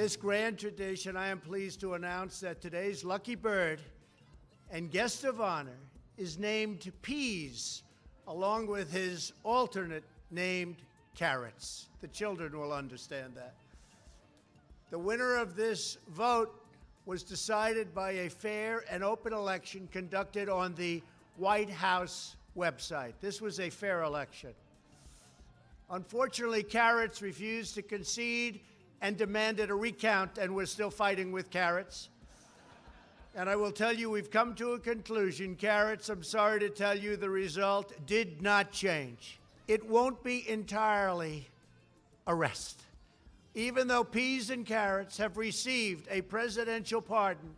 this grand tradition, I am pleased to announce that today's lucky bird and guest of honor is named Peas, along with his alternate named Carrots. The children will understand that. The winner of this vote was decided by a fair and open election conducted on the White House website. This was a fair election. Unfortunately, Carrots refused to concede and demanded a recount, and we're still fighting with Carrots. And I will tell you, we've come to a conclusion. Carrots, I'm sorry to tell you, the result did not change. It won't be entirely a rest. Even though Peas and Carrots have received a presidential pardon,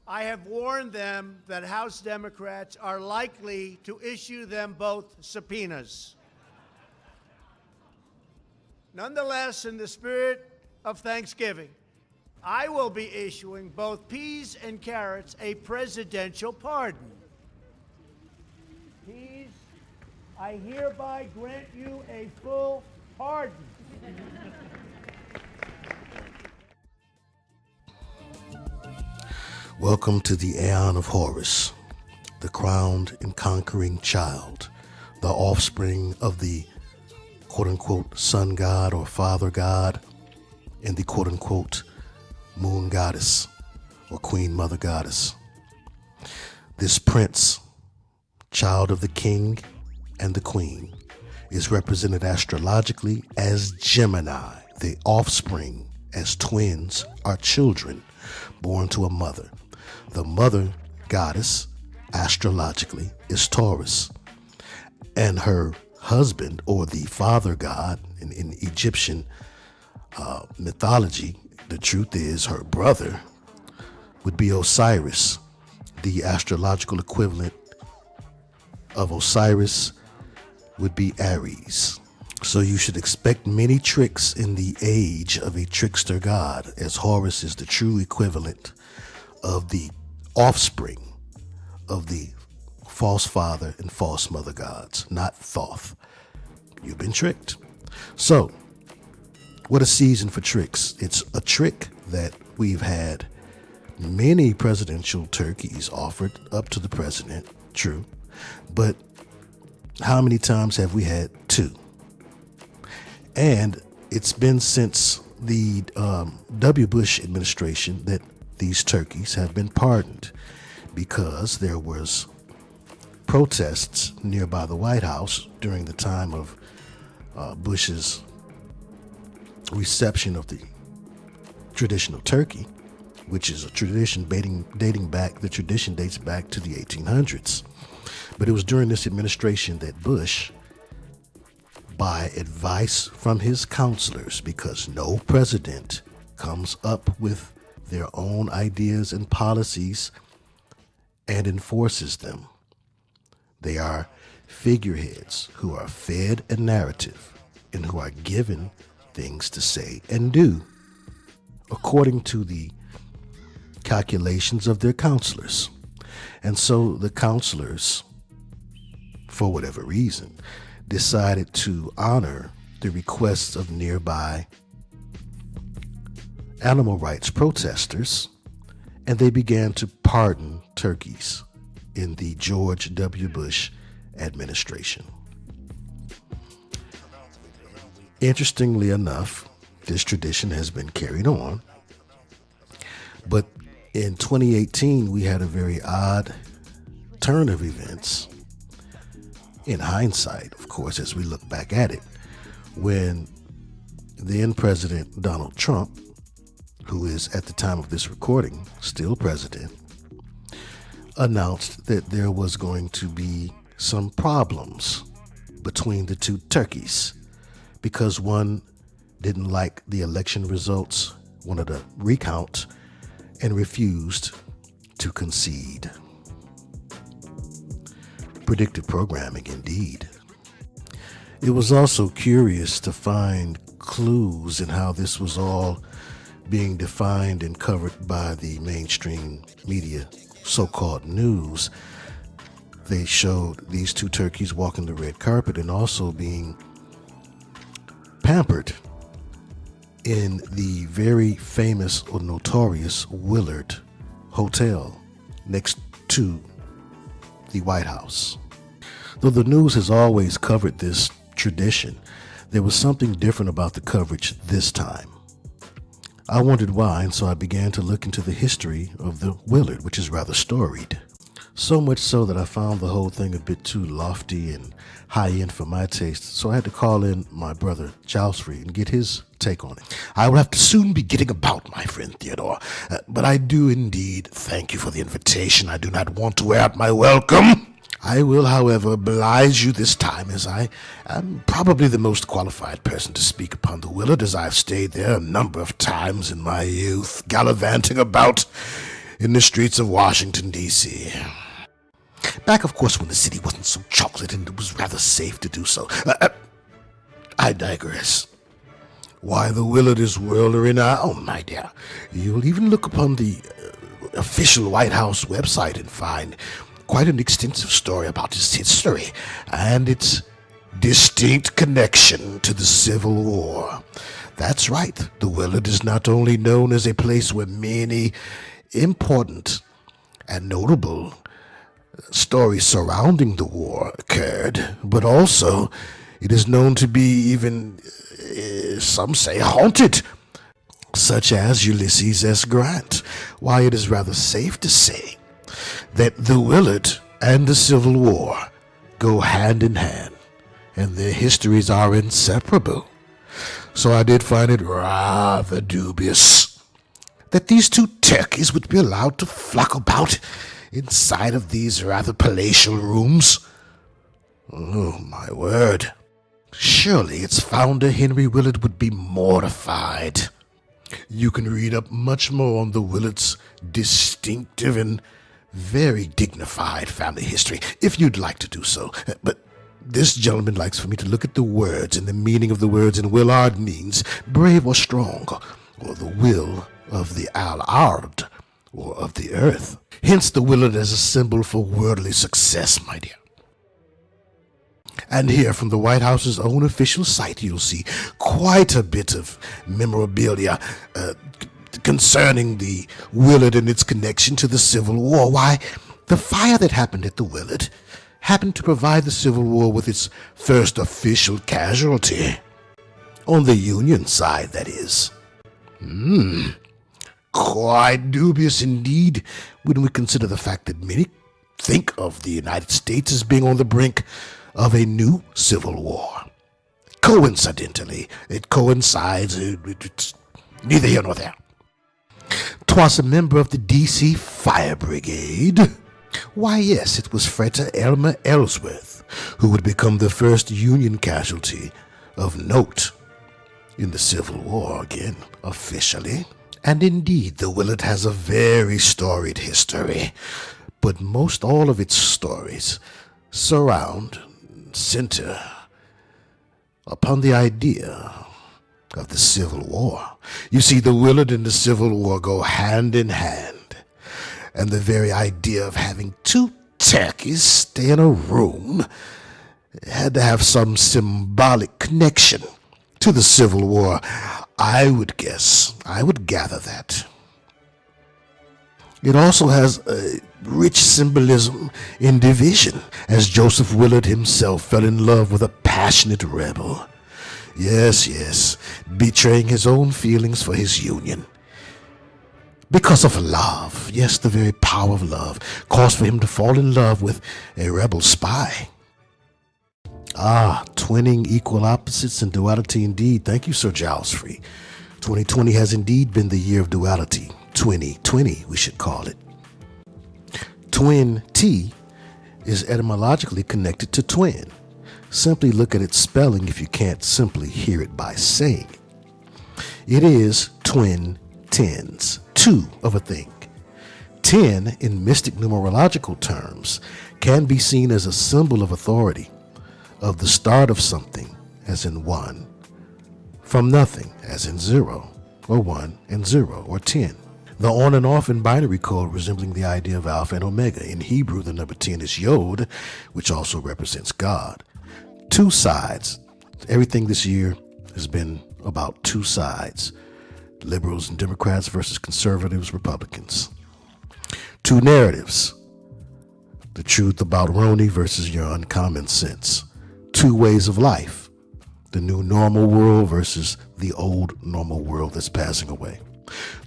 I have warned them that House Democrats are likely to issue them both subpoenas. Nonetheless, in the spirit of Thanksgiving, I will be issuing both Peas and Carrots a presidential pardon. Peas, I hereby grant you a full pardon. Welcome to the Aeon of Horus, the crowned and conquering child, the offspring of the quote-unquote sun god or father god and the quote-unquote moon goddess or queen mother goddess. This prince, child of the king and the queen, is represented astrologically as Gemini. The offspring, as twins, are children born to a mother. The mother goddess, astrologically, is Taurus. And her husband, or the father god in Egyptian mythology, the truth is her brother, would be Osiris. The astrological equivalent of Osiris would be Aries. So you should expect many tricks in the age of a trickster god, as Horus is the true equivalent of the offspring of the false father and false mother gods, not Thoth. You've been tricked. So, what a season for tricks. It's a trick that we've had many presidential turkeys offered up to the president, true, but how many times have we had two? And it's been since the W. Bush administration that these turkeys have been pardoned, because there was protests nearby the White House during the time of Bush's reception of the traditional turkey, which is a tradition dating back, the tradition dates back to the 1800s. But it was during this administration that Bush, by advice from his counselors, because no president comes up with their own ideas and policies and enforces them. They are figureheads who are fed a narrative and who are given things to say and do according to the calculations of their counselors. And so the counselors, for whatever reason, decided to honor the requests of nearby animal rights protesters, and they began to pardon turkeys in the George W. Bush administration. Interestingly enough, this tradition has been carried on, but in 2018 we had a very odd turn of events, in hindsight, of course, as we look back at it, when then President Donald Trump, who is at the time of this recording still president, announced that there was going to be some problems between the two turkeys because one didn't like the election results, wanted a recount, and refused to concede. Predictive programming, indeed. It was also curious to find clues in how this was all being defined and covered by the mainstream media, so-called news. They showed these two turkeys walking the red carpet and also being pampered in the very famous or notorious Willard Hotel next to the White House. Though the news has always covered this tradition, there was something different about the coverage this time. I wondered why, and so I began to look into the history of the Willard, which is rather storied. So much so that I found the whole thing a bit too lofty and high-end for my taste, so I had to call in my brother Jowlsfrey and get his take on it. I will have to soon be getting about, my friend Theodore, but I do indeed thank you for the invitation. I do not want to wear out my welcome. I will, however, oblige you this time, as I am probably the most qualified person to speak upon the Willard, as I've stayed there a number of times in my youth, gallivanting about in the streets of Washington, D.C. Back, of course, when the city wasn't so chocolate and it was rather safe to do so. I digress. Why the Willard is world-renowned, oh my dear. You'll even look upon the official White House website and find quite an extensive story about its history and its distinct connection to the Civil War. That's right, the Willard is not only known as a place where many important and notable stories surrounding the war occurred, but also it is known to be even, some say, haunted, such as Ulysses S. Grant. Why, it is rather safe to say that the Willard and the Civil War go hand in hand, and their histories are inseparable. So I did find it rather dubious that these two turkeys would be allowed to flock about inside of these rather palatial rooms. Oh, my word. Surely its founder, Henry Willard, would be mortified. You can read up much more on the Willard's distinctive and very dignified family history, if you'd like to do so. But this gentleman likes for me to look at the words and the meaning of the words, and Willard means brave or strong, or the will of the Allard, or of the earth. Hence the Willard as a symbol for worldly success, my dear. And here from the White House's own official site, you'll see quite a bit of memorabilia concerning the Willard and its connection to the Civil War. Why, the fire that happened at the Willard happened to provide the Civil War with its first official casualty. On the Union side, that is. Quite dubious indeed when we consider the fact that many think of the United States as being on the brink of a new civil war. Coincidentally, it coincides, it's neither here nor there. 'Twas a member of the D.C. Fire Brigade. Why, yes, it was Freda Elmer Ellsworth who would become the first Union casualty of note in the Civil War, again, officially. And indeed, the Willard has a very storied history, but most all of its stories center upon the idea of the Civil War. You see, the Willard and the Civil War go hand in hand, and the very idea of having two turkeys stay in a room had to have some symbolic connection to the Civil War. I would gather that. It also has a rich symbolism in division, as Joseph Willard himself fell in love with a passionate rebel. Yes, betraying his own feelings for his Union. Because of love, yes, the very power of love, caused for him to fall in love with a rebel spy. Twinning equal opposites and duality indeed. Thank you, Sir Jowlsfrey. 2020 has indeed been the year of duality. 2020, we should call it. Twin T is etymologically connected to twin. Simply look at its spelling if you can't simply hear it by saying it. It is twin tens, two of a thing. 10, in mystic numerological terms, can be seen as a symbol of authority, of the start of something, as in 1, from nothing, as in 0, or 1 and 0, or 10. The on and off in binary code resembling the idea of alpha and omega. In Hebrew, the number 10 is Yod, which also represents God. Two sides. Everything this year has been about two sides, liberals and Democrats versus conservatives, Republicans. Two narratives, the truth about Roni versus your uncommon sense. Two ways of life, the new normal world versus the old normal world that's passing away.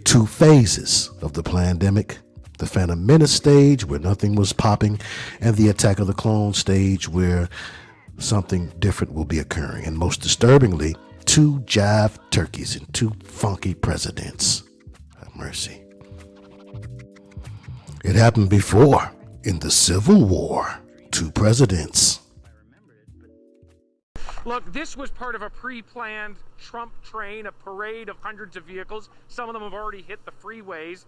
Two phases of the pandemic, the Phantom Menace stage where nothing was popping, and the Attack of the Clone stage where something different will be occurring. And most disturbingly, two jive turkeys and two funky presidents. Have mercy. It happened before in the Civil War. Two presidents. Look, this was part of a pre-planned Trump train, a parade of hundreds of vehicles. Some of them have already hit the freeways.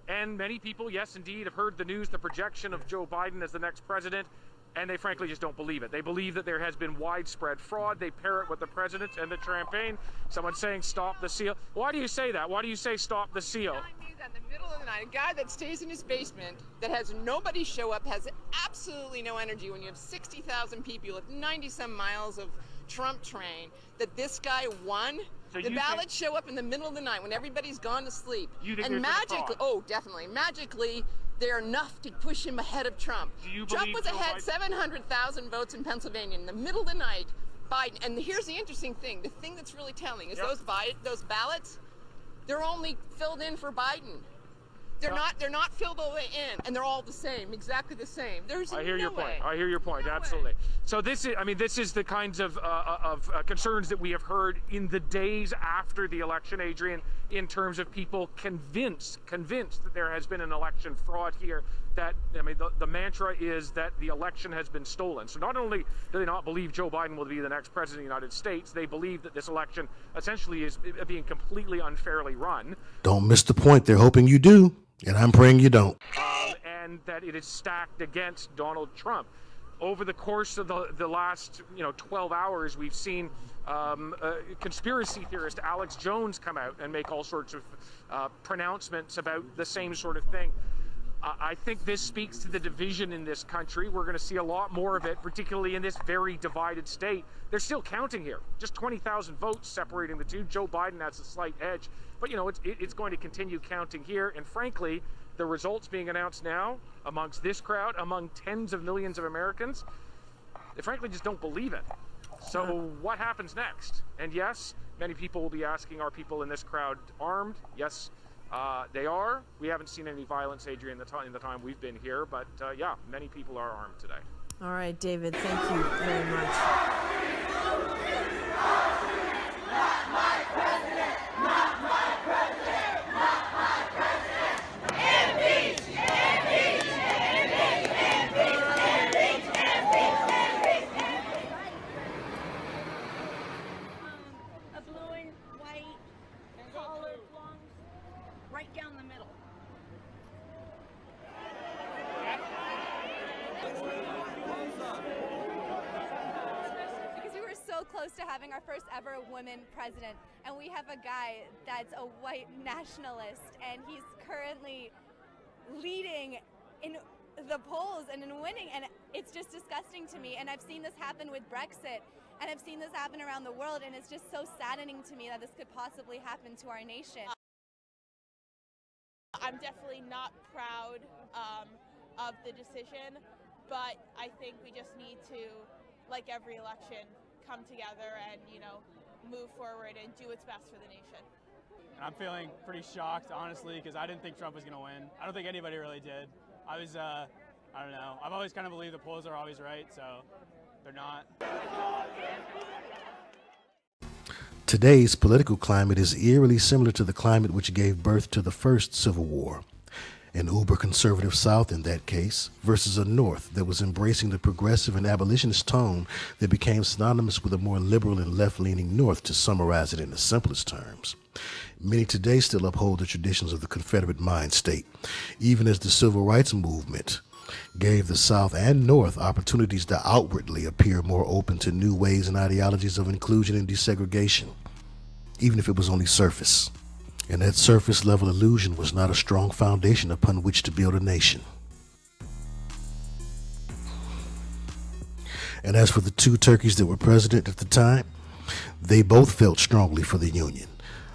And many people, yes, indeed, have heard the news, the projection of Joe Biden as the next president, and they frankly just don't believe it. They believe that there has been widespread fraud. They pair it with the president and the campaign. Someone saying, stop the seal. Why do you say that? Why do you say stop the seal? Telling me that in the middle of the night, a guy that stays in his basement, that has nobody show up, has absolutely no energy, when you have 60,000 people, you have 90-some miles of Trump train, that this guy won? So the ballots show up in the middle of the night when everybody's gone to sleep. You think and there's magically, oh, definitely, magically, they're enough to push him ahead of Trump. Do you Trump believe was Joe ahead Biden? 700,000 votes in Pennsylvania in the middle of the night. Biden, and here's the interesting thing, the thing that's really telling is those ballots, they're only filled in for Biden. They're not filled all the way in, and they're all the same, exactly the same. There's I hear your way. point. I hear your point. No Absolutely. way. So this is, I mean, this is the kinds of concerns that we have heard in the days after the election, Adrian, in terms of people convinced that there has been an election fraud here. That, I mean, the mantra is that the election has been stolen. So not only do they not believe Joe Biden will be the next president of the United States, they believe that this election essentially is being completely unfairly run. Don't miss the point. They're hoping you do, and I'm praying you don't. And that it is stacked against Donald Trump. Over the course of the last 12 hours, we've seen conspiracy theorist Alex Jones come out and make all sorts of pronouncements about the same sort of thing. I think this speaks to the division in this country. We're going to see a lot more of it, particularly in this very divided state. They're still counting here. Just 20,000 votes separating the two. Joe Biden has a slight edge. But, it's going to continue counting here. And frankly, the results being announced now amongst this crowd, among tens of millions of Americans, they frankly just don't believe it. So what happens next? And yes, many people will be asking, are people in this crowd armed? Yes. They are. We haven't seen any violence, Adrian, in the time we've been here, but yeah, many people are armed today. All right, David, thank you very much. Not my president! Not my president! Not my president! Impeach! Impeach! Impeach! Impeach! Impeach! Impeach! A blue and white collar plums right down the middle. Because we were so close to having our first ever woman president, and we have a guy that's a white nationalist, and he's currently leading in the polls and in winning, and it's just disgusting to me. And I've seen this happen with Brexit, and I've seen this happen around the world, and it's just so saddening to me that this could possibly happen to our nation. I'm definitely not proud of the decision, but I think we just need to, like every election, come together and, move forward and do what's best for the nation. I'm feeling pretty shocked, honestly, because I didn't think Trump was going to win. I don't think anybody really did. I don't know. I've always kind of believed the polls are always right, so they're not. Today's political climate is eerily similar to the climate which gave birth to the first Civil War. An uber-conservative South in that case versus a North that was embracing the progressive and abolitionist tone that became synonymous with a more liberal and left-leaning North, to summarize it in the simplest terms. Many today still uphold the traditions of the Confederate mind state, even as the Civil Rights Movement gave the South and North opportunities to outwardly appear more open to new ways and ideologies of inclusion and desegregation, even if it was only surface. And that surface level illusion was not a strong foundation upon which to build a nation. And as for the two turkeys that were president at the time, They both felt strongly for the Union.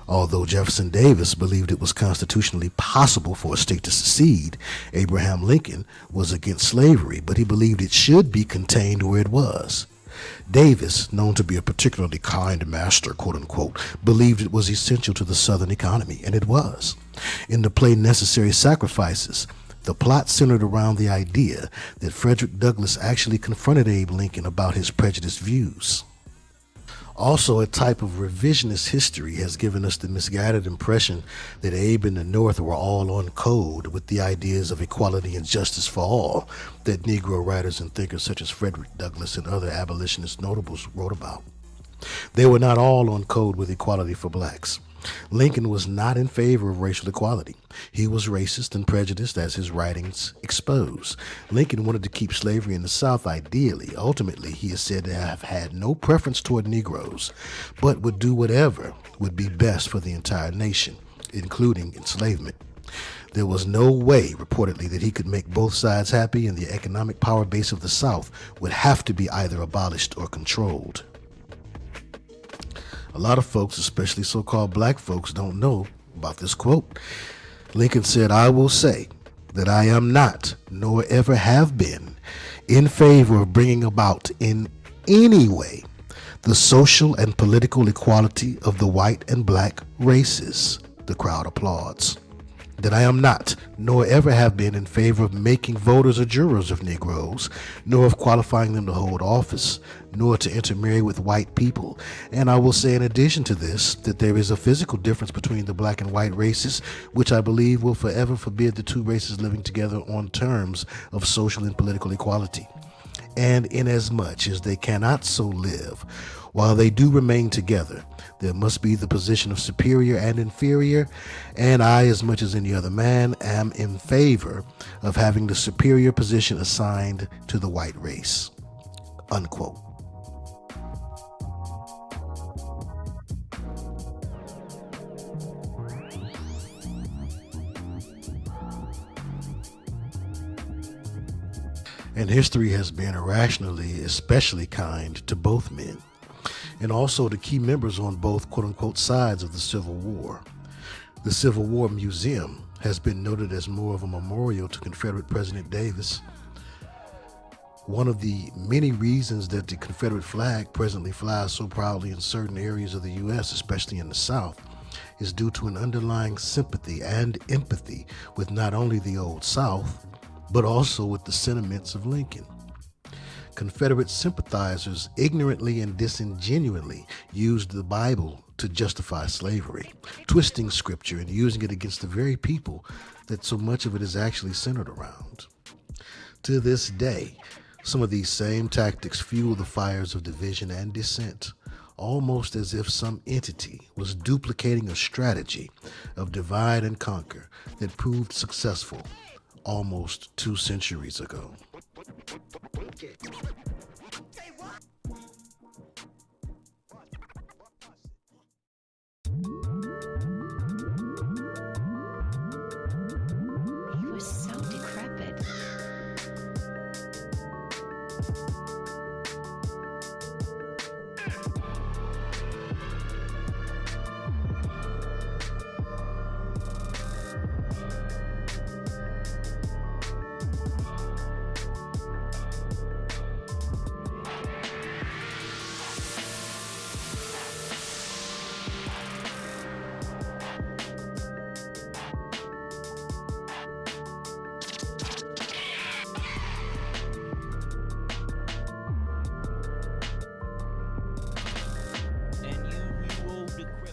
Although Jefferson Davis believed it was constitutionally possible for a state to secede, Abraham Lincoln was against slavery, but he believed it should be contained where it was. Davis, known to be a particularly kind master, quote-unquote, believed it was essential to the Southern economy, and it was. In the play Necessary Sacrifices, the plot centered around the idea that Frederick Douglass actually confronted Abe Lincoln about his prejudiced views. Also, a type of revisionist history has given us the misguided impression that Abe and the North were all on code with the ideas of equality and justice for all that Negro writers and thinkers such as Frederick Douglass and other abolitionist notables wrote about. They were not all on code with equality for blacks. Lincoln was not in favor of racial equality. He was racist and prejudiced, as his writings expose. Lincoln wanted to keep slavery in the South ideally. Ultimately, he is said to have had no preference toward Negroes, but would do whatever would be best for the entire nation, including enslavement. There was no way, reportedly, that he could make both sides happy, and the economic power base of the South would have to be either abolished or controlled. A lot of folks, especially so-called black folks, don't know about this quote. Lincoln said, "I will say that I am not, nor ever have been, in favor of bringing about in any way the social and political equality of the white and black races." The crowd applauds. That I am not, nor ever have been, in favor of making voters or jurors of Negroes, nor of qualifying them to hold office, nor to intermarry with white people. And I will say in addition to this, that there is a physical difference between the black and white races, which I believe will forever forbid the two races living together on terms of social and political equality. And inasmuch as they cannot so live, while they do remain together, there must be the position of superior and inferior, and I, as much as any other man, am in favor of having the superior position assigned to the white race. Unquote. And history has been irrationally, especially kind to both men, and also to key members on both quote-unquote sides of the Civil War. The Civil War Museum has been noted as more of a memorial to Confederate President Davis. One of the many reasons that the Confederate flag presently flies so proudly in certain areas of the U.S., especially in the South, is due to an underlying sympathy and empathy with not only the Old South, but also with the sentiments of Lincoln. Confederate sympathizers ignorantly and disingenuously used the Bible to justify slavery, twisting scripture and using it against the very people that so much of it is actually centered around. To this day, some of these same tactics fuel the fires of division and dissent, almost as if some entity was duplicating a strategy of divide and conquer that proved successful almost 2 centuries ago. He was so decrepit.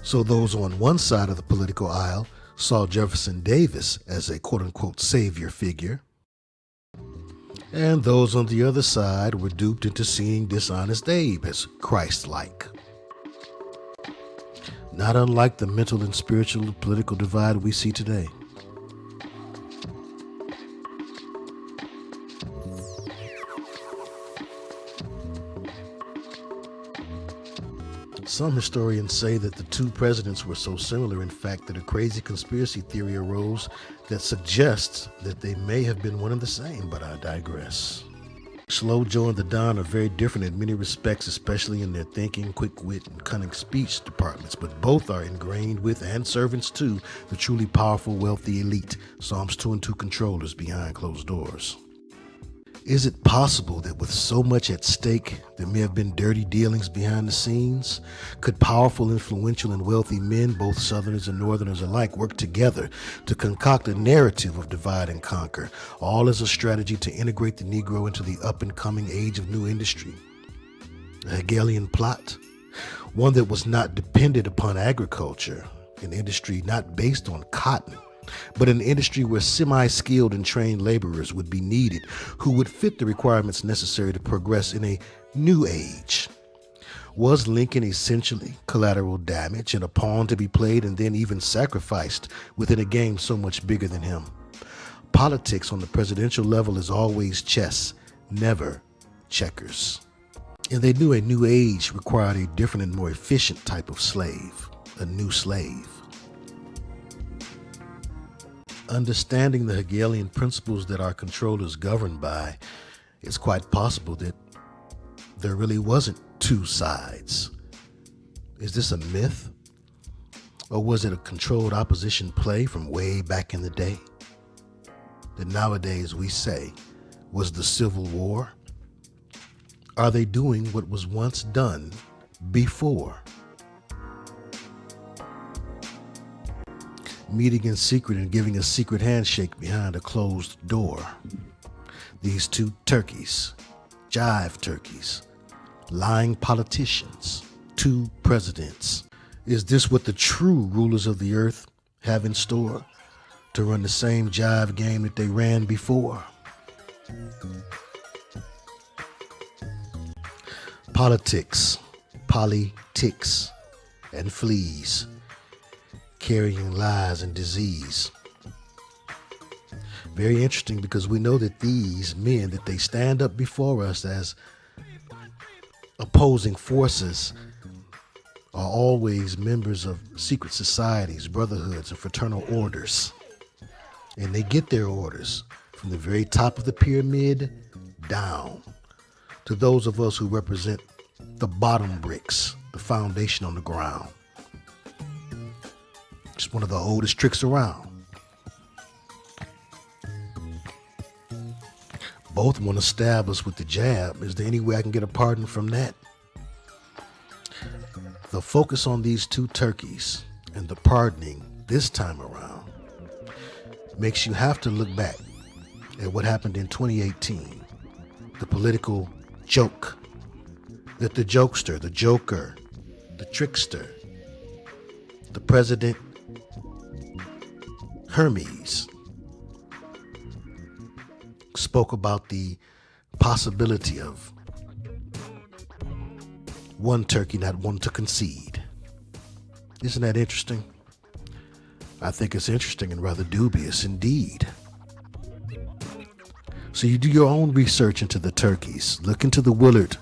So those on one side of the political aisle saw Jefferson Davis as a quote-unquote savior figure, and those on the other side were duped into seeing dishonest Abe as Christ-like. Not unlike the mental and spiritual political divide we see today. Some historians say that the two presidents were so similar, in fact, that a crazy conspiracy theory arose that suggests that they may have been one and the same, but I digress. Slow Joe and the Don are very different in many respects, especially in their thinking, quick wit, and cunning speech departments, but both are ingrained with and servants to the truly powerful, wealthy elite, Psalms 2 and 2 controllers behind closed doors. Is it possible that with so much at stake, there may have been dirty dealings behind the scenes? Could powerful, influential, and wealthy men, both Southerners and Northerners alike, work together to concoct a narrative of divide and conquer, all as a strategy to integrate the Negro into the up-and-coming age of new industry? A Hegelian plot? One that was not dependent upon agriculture, an industry not based on cotton, but an industry where semi-skilled and trained laborers would be needed who would fit the requirements necessary to progress in a new age. Was Lincoln essentially collateral damage and a pawn to be played and then even sacrificed within a game so much bigger than him? Politics on the presidential level is always chess, never checkers. And they knew a new age required a different and more efficient type of slave, a new slave. Understanding the Hegelian principles that our controllers govern by, it's quite possible that there really wasn't two sides. Is this a myth? Or was it a controlled opposition play from way back in the day? That nowadays we say was the Civil War? Are they doing what was once done before? Meeting in secret and giving a secret handshake behind a closed door. These two turkeys, Jive turkeys, lying politicians, two presidents. Is this what the true rulers of the earth have in store? To run the same jive game that they ran before? Politics, and fleas, carrying lies and disease. Very interesting, because we know that these men, that they stand up before us as opposing forces, are always members of secret societies, brotherhoods, and fraternal orders. And they get their orders from the very top of the pyramid down to those of us who represent the bottom bricks, the foundation on the ground. It's one of the oldest tricks around. Both want to stab us with the jab. Is there any way I can get a pardon from that? The focus on these two turkeys and the pardoning this time around makes you have to look back at what happened in 2018. The political joke that the jokester, the joker, the trickster, the president Hermes spoke about the possibility of one turkey not wanting to concede. Isn't that interesting? I think it's interesting and rather dubious indeed. So you do your own research into the turkeys. Look into the Willard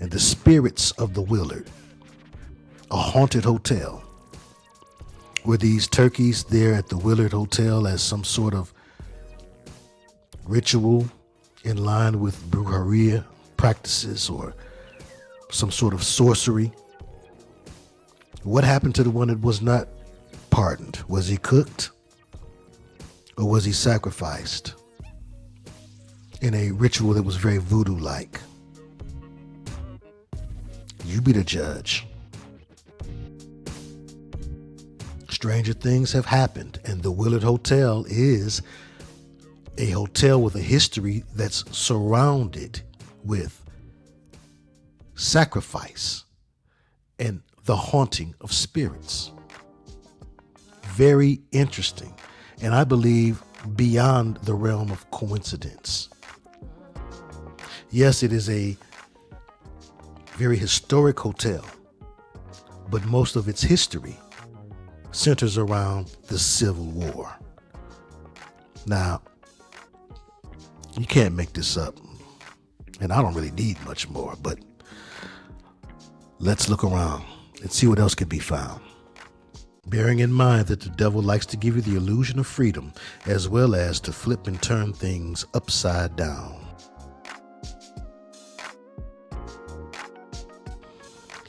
and the spirits of the Willard, a haunted hotel. Were these turkeys there at the Willard Hotel as some sort of ritual in line with brujeria practices or some sort of sorcery? What happened to the one that was not pardoned? Was he cooked? Or was he sacrificed in a ritual that was very voodoo-like? You be the judge. Stranger things have happened, and the Willard Hotel is a hotel with a history that's surrounded with sacrifice and the haunting of spirits. Very interesting, and I believe beyond the realm of coincidence. Yes, it is a very historic hotel, but most of its history centers around the Civil War. Now, you can't make this up, and I don't really need much more, but let's look around and see what else could be found. Bearing in mind that the devil likes to give you the illusion of freedom, as well as to flip and turn things upside down.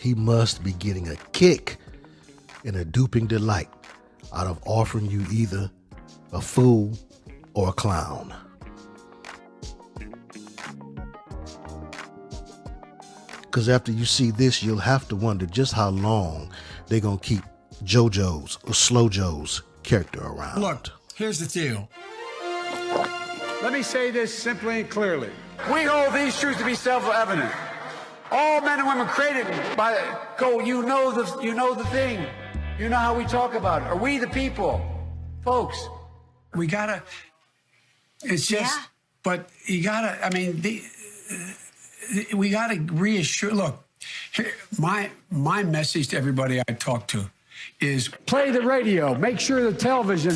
he must be getting a kick and a duping delight out of offering you either a fool or a clown. Because after you see this, you'll have to wonder just how long they're going to keep JoJo's or Slow Joe's character around. Look, here's the deal. Let me say this simply and clearly. We hold these truths to be self-evident. All men and women created by you know the thing. You know how we talk about it. Are we the people? Folks. We gotta, it's just, but you gotta, I mean, we gotta reassure, look, here, my message to everybody I talk to is play the radio, make sure the television,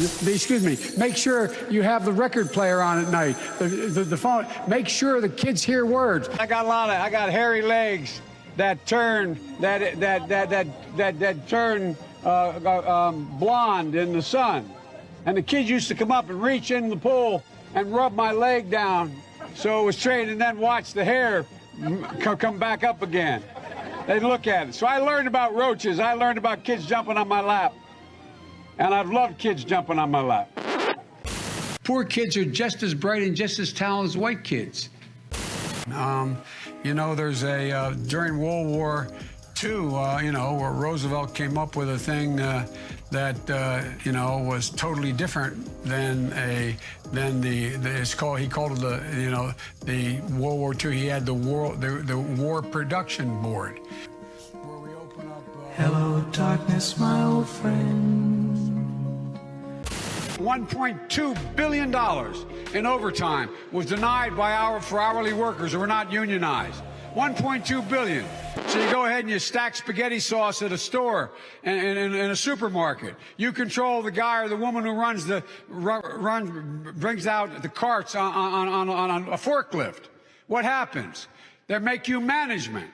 make sure you have the record player on at night, the phone, make sure the kids hear words. I got hairy legs that turn, blonde in the sun. And the kids used to come up and reach in the pool and rub my leg down so it was straight and then watch the hair come back up again. They'd look at it. So I learned about roaches. I learned about kids jumping on my lap. And I've loved kids jumping on my lap. Poor kids are just as bright and just as talented as white kids. You know, there's during World War II, where Roosevelt came up with a thing that was totally different than he called it the World War II. He had the War Production Board. Where we open up. Hello, darkness, my old friend. $1.2 billion in overtime was denied for hourly workers who were not unionized. $1.2 billion. So you go ahead and you stack spaghetti sauce at a store and in a supermarket. You control the guy or the woman who brings out the carts on a forklift. What happens? They make you management.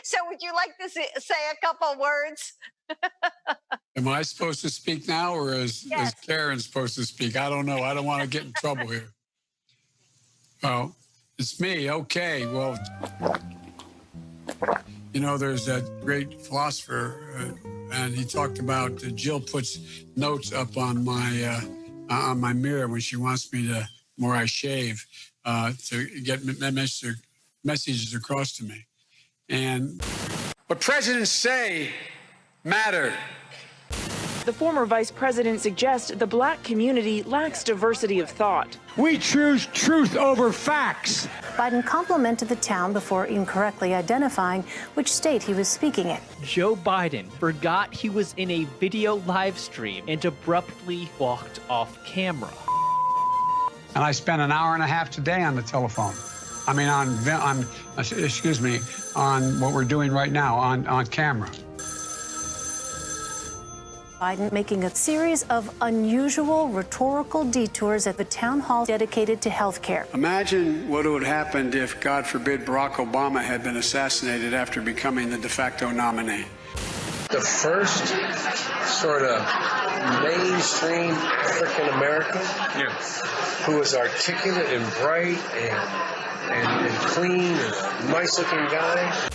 So would you like to say a couple words? Am I supposed to speak now, or is Karen supposed to speak? I don't know. I don't want to get in trouble here. Oh, it's me. Okay. Well, there's that great philosopher, and he talked about Jill puts notes up on my mirror when she wants me to, where I shave, to get messages across to me. And what presidents say matter. The former vice president suggests the black community lacks diversity of thought. We choose truth over facts. Biden complimented the town before incorrectly identifying which state he was speaking in. Joe Biden forgot he was in a video live stream and abruptly walked off camera. And I spent an hour and a half today on the telephone. I mean, on what we're doing right now on camera. Biden making a series of unusual rhetorical detours at the town hall dedicated to health care. Imagine what would have happened if, God forbid, Barack Obama had been assassinated after becoming the de facto nominee. The first sort of mainstream African American who was articulate and bright and clean and a nice-looking guy.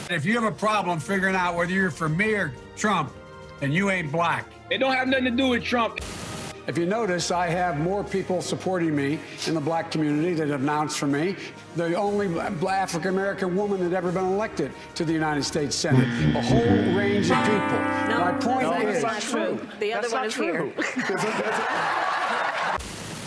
If you have a problem figuring out whether you're for me or Trump, then you ain't black. It don't have nothing to do with Trump. If you notice, I have more people supporting me in the black community that have announced for me. The only African-American woman that ever been elected to the United States Senate. A whole range of people. My point is... That's not true. The other one is here.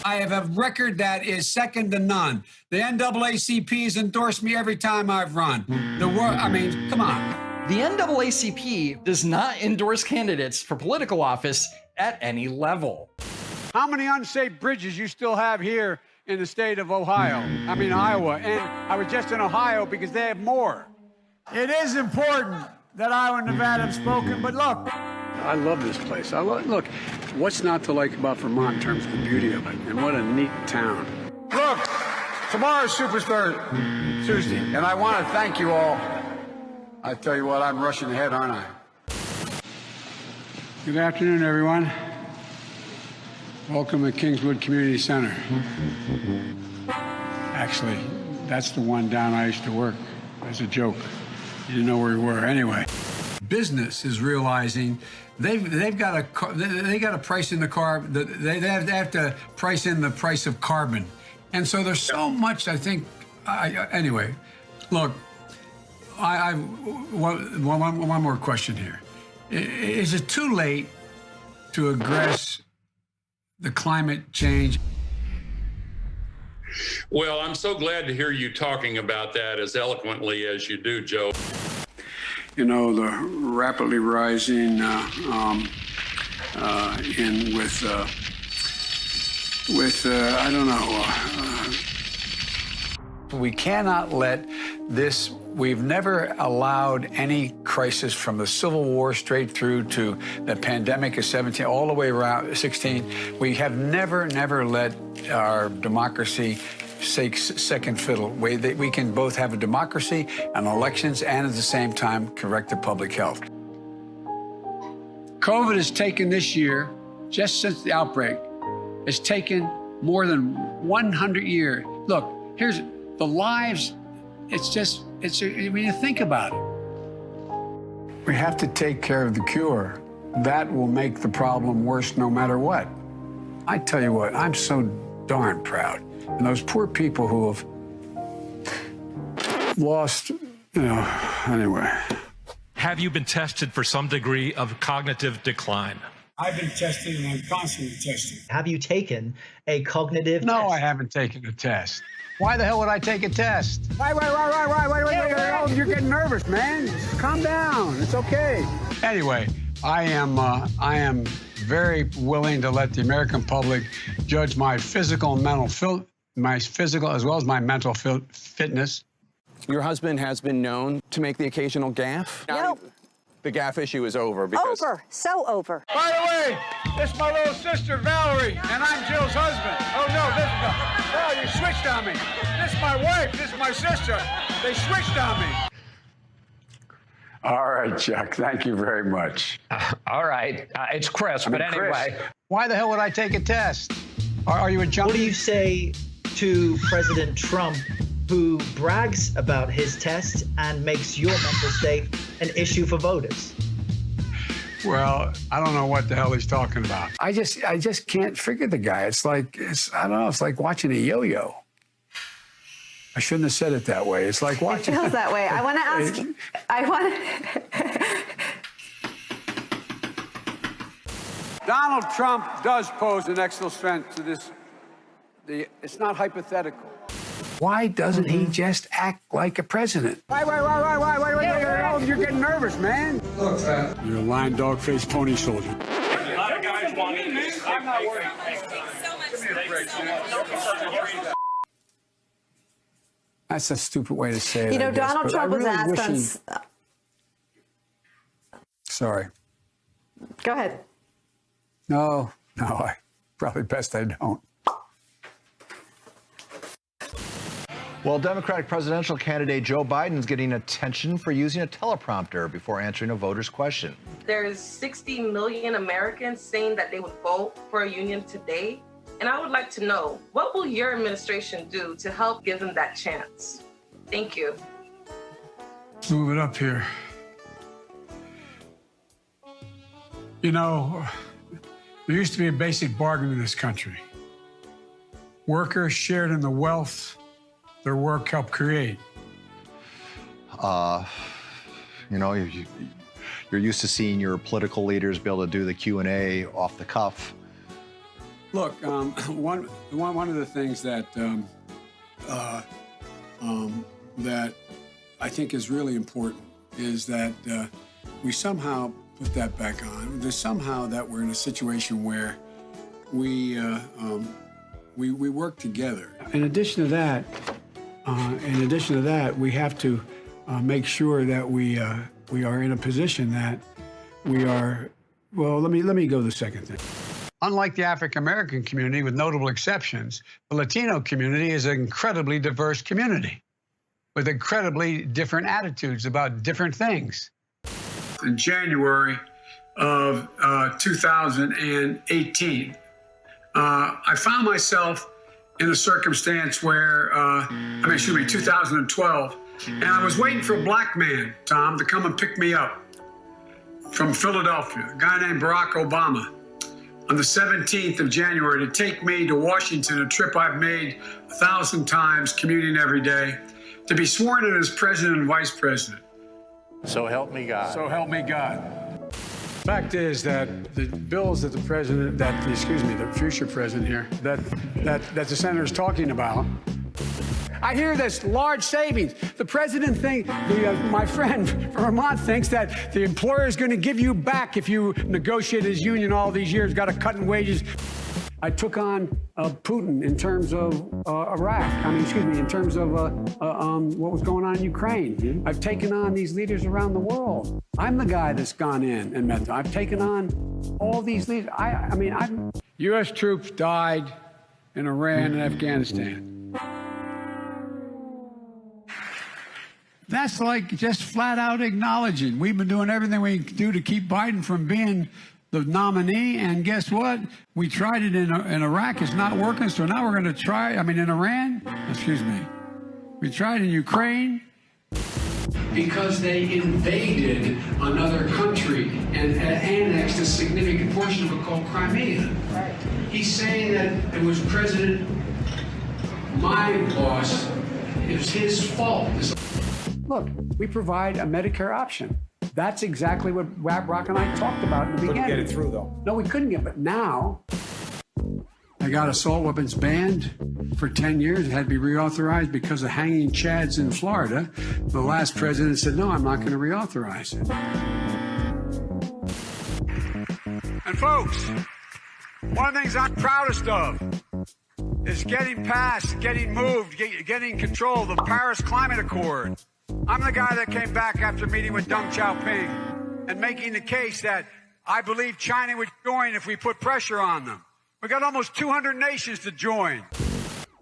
I have a record that is second to none. The NAACP has endorsed me every time I've run. Come on. The NAACP does not endorse candidates for political office at any level. How many unsafe bridges you still have here in the state of Iowa? And I was just in Ohio because they have more. It is important that Iowa and Nevada have spoken, but look. I love this place. Look, what's not to like about Vermont in terms of the beauty of it? And what a neat town. Look, tomorrow's Superstar Tuesday, and I want to thank you all. I tell you what, I'm rushing ahead, aren't I? Good afternoon, everyone. Welcome to Kingswood Community Center. Actually, That's the one down I used to work as a joke. You didn't know where we were anyway. Business is realizing they've got to price in the they have to price in the price of carbon, and so there's so much. I think. Anyway, look. One more question here. Is it too late to address the climate change? Well, I'm so glad to hear you talking about that as eloquently as you do, Joe. You know, the rapidly rising I don't know. We cannot let this. We've never allowed any crisis from the Civil War straight through to the pandemic of 17, all the way around 16. We have never let our democracy take second fiddle. We can both have a democracy and elections and at the same time correct the public health. COVID has taken this year, just since the outbreak, it's taken more than 100 years. Look, here's the lives. When you think about it. We have to take care of the cure. That will make the problem worse no matter what. I tell you what, I'm so darn proud. And those poor people who have lost, anyway. Have you been tested for some degree of cognitive decline? I've been tested and I'm constantly tested. Have you taken a cognitive test? No, I haven't taken a test. Why the hell would I take a test? Wait, you're getting nervous, man. Calm down. It's okay. Anyway, I am very willing to let the American public judge my physical and mental as well as my mental fitness. Your husband has been known to make the occasional gaffe. Nope. The gaffe issue is over because... Over. So over. By the way, this is my little sister, Valerie, and I'm Jill's husband. Oh, no, you switched on me. This is my wife. This is my sister. They switched on me. All right, Chuck. Thank you very much. All right. It's Chris, but anyway. Chris, why the hell would I take a test? Are you a junkie? What do you say to President Trump, who brags about his test and makes your mental state an issue for voters? Well, I don't know what the hell he's talking about. I just can't figure the guy. It's like watching a yo-yo. I shouldn't have said it that way. It's like watching. It feels that way. I want to ask. Donald Trump does pose an extra threat to this. It's not hypothetical. Why doesn't he just act like a president? Wait, you're getting nervous, man. Look, you're a lying dog-faced pony soldier. A lot of guys want me. I'm not worried. That's a stupid way to say it. You know, Donald Trump was asked on... Sorry. Go ahead. No, probably best I don't. Well, Democratic presidential candidate Joe Biden's getting attention for using a teleprompter before answering a voter's question. There's 60 million Americans saying that they would vote for a union today. And I would like to know, what will your administration do to help give them that chance? Thank you. Let's move it up here. You know, there used to be a basic bargain in this country. Workers shared in the wealth their work helped create. You're used to seeing your political leaders be able to do the Q&A off the cuff. Look, one of the things that that I think is really important is that we somehow put that back on. There's somehow that we're in a situation where we work together. In addition to that, we have to make sure that we are in a position that we are. Well, let me go to the second thing. Unlike the African-American community, with notable exceptions, the Latino community is an incredibly diverse community with incredibly different attitudes about different things. In January of 2018, I found myself in a circumstance where, 2012, and I was waiting for a black man, Tom, to come and pick me up from Philadelphia, a guy named Barack Obama, on the 17th of January to take me to Washington, a trip I've made 1,000 times, commuting every day, to be sworn in as president and vice president. So help me God. So help me God. Fact is that the bills that the future president here, that the senator's talking about, I hear this large savings. The president my friend from Vermont thinks that the employer is going to give you back if you negotiate his union all these years, got a cut in wages. I took on Putin in terms of Iraq. In terms of what was going on in Ukraine. I've taken on these leaders around the world. I'm the guy that's gone in and met them. I've taken on all these leaders. U.S. troops died in Iran and Afghanistan. That's like just flat out acknowledging we've been doing everything we can do to keep Biden from being the nominee, and guess what? We tried it in Iraq. It's not working, so now we're going to try, in Iran, we tried in Ukraine. Because they invaded another country and annexed a significant portion of it called Crimea. Right. He's saying that it was my boss, it was his fault. Look, we provide a Medicare option. That's exactly what Brock and I talked about in the beginning. Couldn't get it through, though. No, we couldn't get it, but now I got assault weapons banned for 10 years. It had to be reauthorized because of hanging chads in Florida. The last president said, no, I'm not going to reauthorize it. And folks, one of the things I'm proudest of is getting control of the Paris Climate Accord. I'm the guy that came back after meeting with Deng Xiaoping and making the case that I believe China would join if we put pressure on them. We got almost 200 nations to join.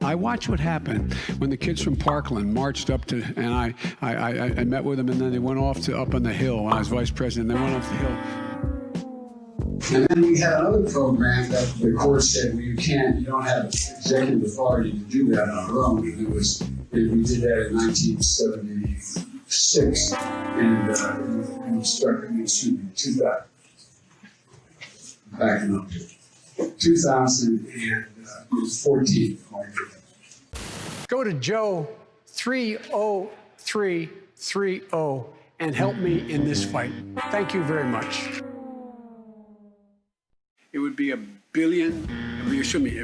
I watched what happened when the kids from Parkland marched up to, and I met with them, and then they went off to up on the hill when I was vice president. They went off the hill. And then we had another program that the court said, well, you don't have executive authority to do that on our own. And we did that in 1976, and we started, 2014. Go to Joe 30330 and help me in this fight. Thank you very much. It would be it'd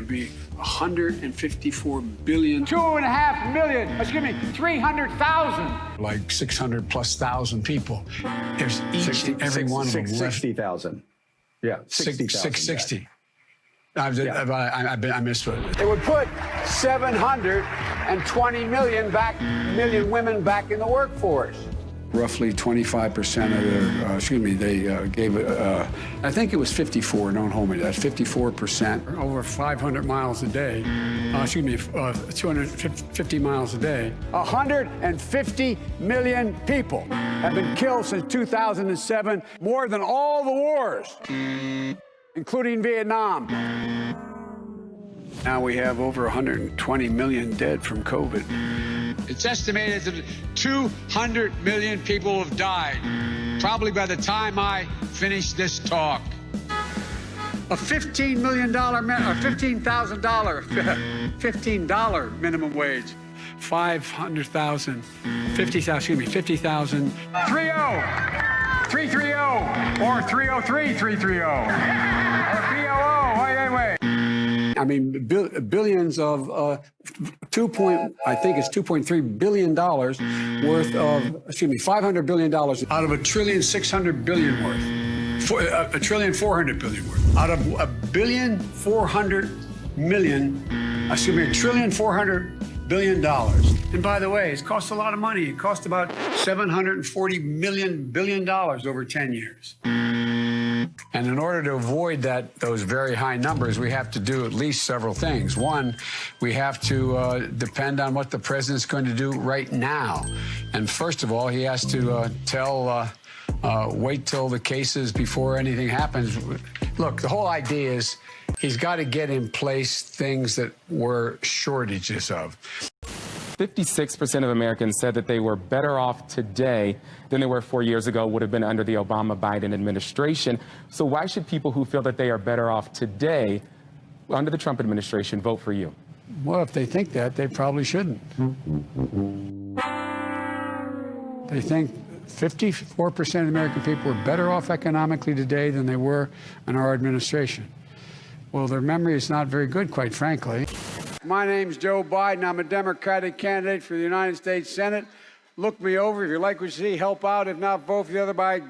be 154 billion. 2.5 million, 300,000. Like 600,000+ people. There's each and every one of them. 60,000. Yeah, 60,000. 660. I missed it. It would put 720 million women back in the workforce. Roughly 25% of their, they gave it, I think it was 54, don't hold me to that, 54%. Over 500 miles a day, 250 miles a day. 150 million people have been killed since 2007, more than all the wars, including Vietnam. Now we have over 120 million dead from COVID. It's estimated that 200 million people have died, probably by the time I finish this talk. A $15 million, or $15,000 minimum wage. 500,000, 50,000, 50,000. 330 or 303-330 or BOO, wait. I mean, billions of I think it's $2.3 billion worth of, $500 billion out of $1.6 trillion worth. $1.4 trillion worth. Out of $1.4 billion. And by the way, it's cost a lot of money. It cost about $740 billion over 10 years. And in order to avoid those very high numbers, we have to do at least several things. One, we have to depend on what the president's going to do right now. And first of all, he has to wait till the cases before anything happens. Look, the whole idea is He's got to get in place things that were shortages of. 56% of Americans said that they were better off today than they were 4 years ago, would have been under the Obama-Biden administration. So why should people who feel that they are better off today under the Trump administration vote for you? Well, if they think that, they probably shouldn't. They think 54% of American people are better off economically today than they were in our administration. Well, their memory is not very good, quite frankly. My name's Joe Biden. I'm a Democratic candidate for the United States Senate. Look me over. If you like what you see, help out. If not, vote for the other by...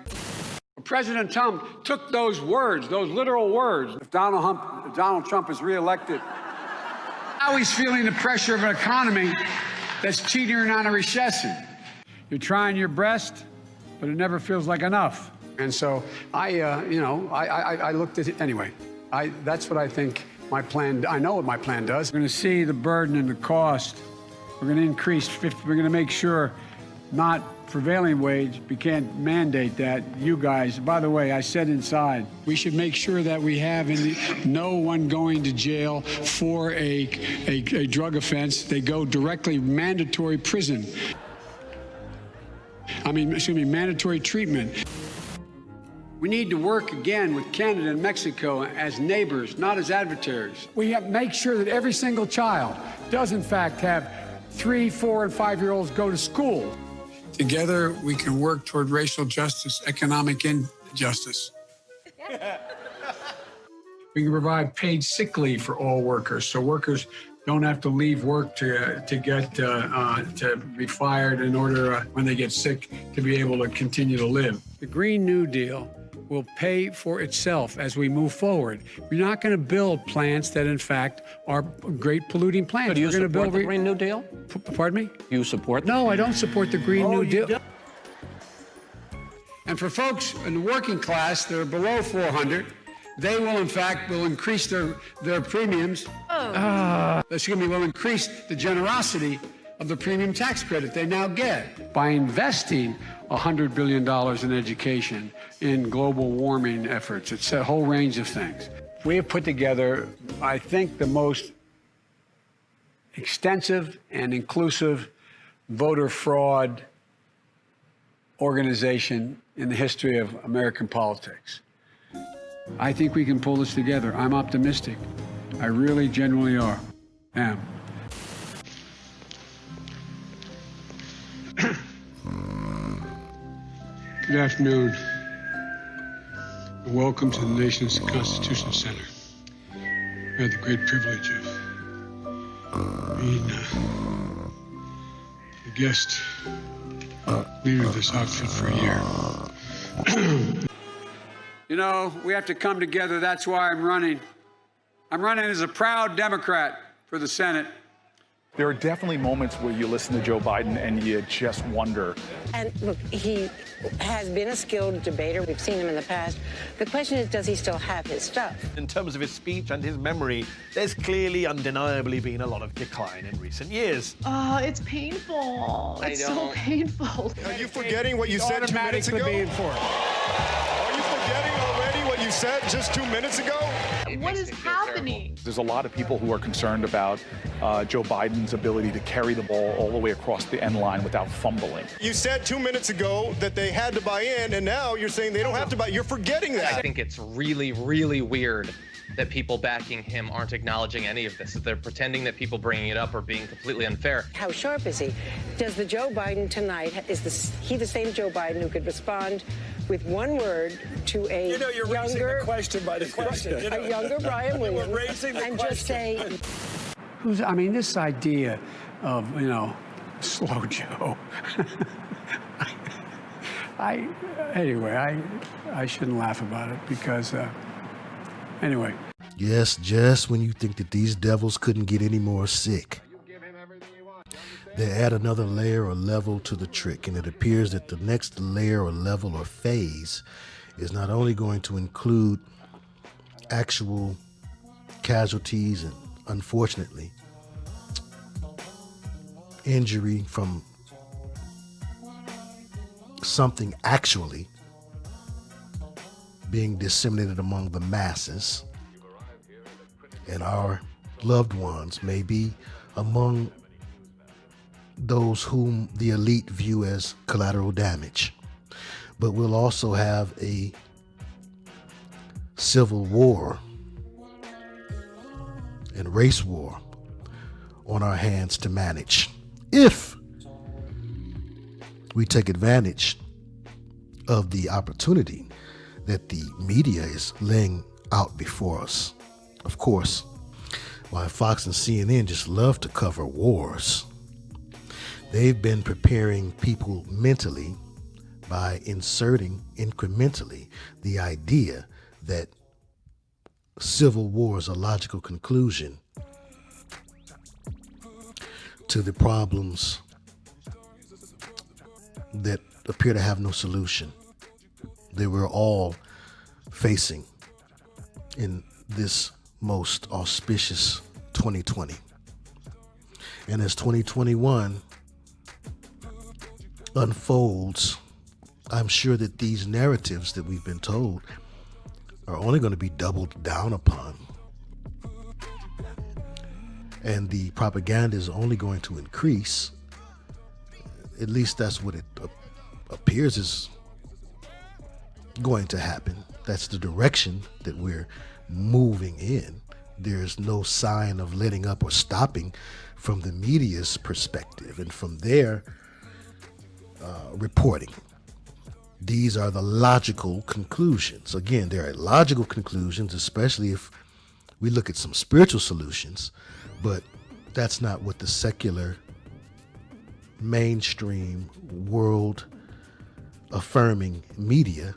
President Trump took those words, those literal words. If Donald Trump is reelected, now he's feeling the pressure of an economy that's teetering on a recession. You're trying your best, but it never feels like enough. And so I looked at it anyway. That's what I think my plan, I know what my plan does. We're going to see the burden and the cost. We're going to increase, we're going to make sure not prevailing wage, we can't mandate that. You guys, by the way, I said inside, we should make sure that we have no one going to jail for a drug offense. They go directly mandatory prison. Mandatory treatment. We need to work again with Canada and Mexico as neighbors, not as adversaries. We have to make sure that every single child does, in fact, have 3-, 4-, and 5-year-olds go to school. Together, we can work toward racial justice, economic injustice. We can provide paid sick leave for all workers, so workers don't have to leave work to be fired in order, when they get sick, to be able to continue to live. The Green New Deal will pay for itself as we move forward. We're not going to build plants that, in fact, are great polluting plants. So do you support the Green New Deal? Pardon me? You support? No, I don't support the Green New Deal. And for folks in the working class that are below 400, they will, in fact, increase their premiums. Will increase the generosity of the premium tax credit they now get by investing $100 billion in education, in global warming efforts. It's a whole range of things. We have put together, I think, the most extensive and inclusive voter fraud organization in the history of American politics. I think we can pull this together. I'm optimistic. I really genuinely am. Good afternoon. Welcome to the nation's Constitution Center. I had the great privilege of being the guest leader of this outfit for a year. You know, we have to come together. That's why I'm running. I'm running as a proud Democrat for the Senate. There are definitely moments where you listen to Joe Biden and you just wonder. And look, he has been a skilled debater. We've seen him in the past. The question is, does he still have his stuff? In terms of his speech and his memory, there's clearly, undeniably been a lot of decline in recent years. Oh, it's painful. It's so painful. Are you forgetting what you said 2 minutes ago? Are you forgetting already what you said just 2 minutes ago? What is happening? There's a lot of people who are concerned about Joe Biden's ability to carry the ball all the way across the end line without fumbling. You said 2 minutes ago that they had to buy in, and now you're saying they don't have to buy. You're forgetting that. I think it's really, really weird that people backing him aren't acknowledging any of this, that they're pretending that people bringing it up are being completely unfair. How sharp is he? Does the Joe Biden tonight, he the same Joe Biden who could respond with one word to a you're younger, raising the question by the question. a younger Brian Williams, and just say... this idea of, slow Joe. I shouldn't laugh about it because, anyway. Yes, just when you think that these devils couldn't get any more sick, they add another layer or level to the trick, and it appears that the next layer or level or phase is not only going to include actual casualties and, unfortunately, injury from something actually being disseminated among the masses, and our loved ones may be among those whom the elite view as collateral damage. But we'll also have a civil war and race war on our hands to manage if we take advantage of the opportunity that the media is laying out before us. Of course, while Fox and CNN just love to cover wars, they've been preparing people mentally by inserting incrementally the idea that civil war is a logical conclusion to the problems that appear to have no solution that we're all facing in this most auspicious 2020. And as 2021 unfolds, I'm sure that these narratives that we've been told are only going to be doubled down upon. And the propaganda is only going to increase. At least that's what it appears is going to happen. That's the direction that we're moving in. There's no sign of letting up or stopping from the media's perspective and from their reporting. These are the logical conclusions. Again, there are logical conclusions, especially if we look at some spiritual solutions, but that's not what the secular, mainstream, world-affirming media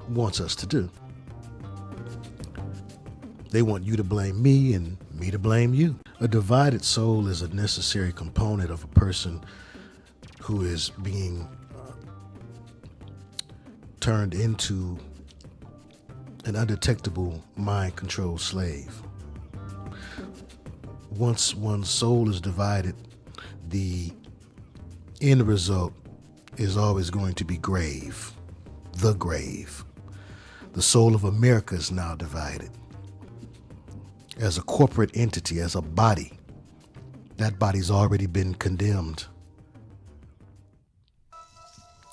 wants us to do. They want you to blame me and me to blame you. A divided soul is a necessary component of a person who is being turned into an undetectable mind-controlled slave. Once one's soul is divided, the end result is always going to be grave, the grave. The soul of America is now divided. As a corporate entity, as a body, that body's already been condemned.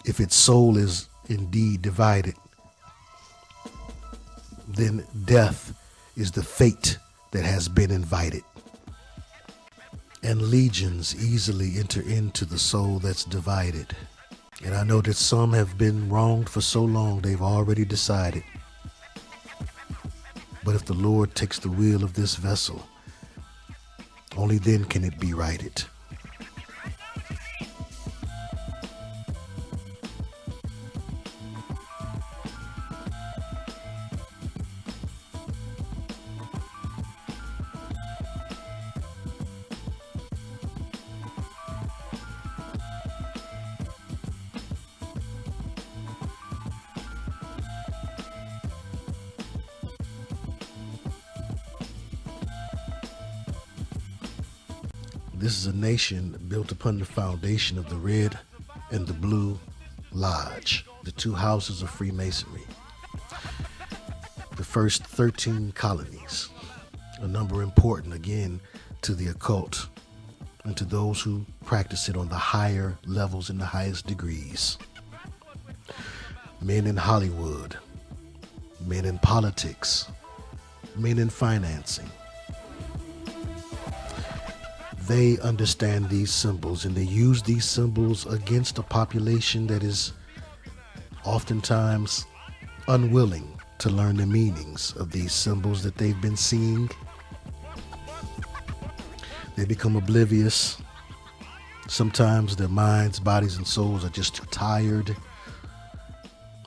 If its soul is indeed divided, then death is the fate that has been invited. And legions easily enter into the soul that's divided. And I know that some have been wronged for so long they've already decided. But if the Lord takes the wheel of this vessel, only then can it be righted. This is a nation built upon the foundation of the Red and the Blue Lodge, the two houses of Freemasonry. The first 13 colonies, a number important again to the occult and to those who practice it on the higher levels and the highest degrees. Men in Hollywood, men in politics, men in financing. They understand these symbols and they use these symbols against a population that is oftentimes unwilling to learn the meanings of these symbols that they've been seeing. They become oblivious. Sometimes their minds, bodies, and souls are just too tired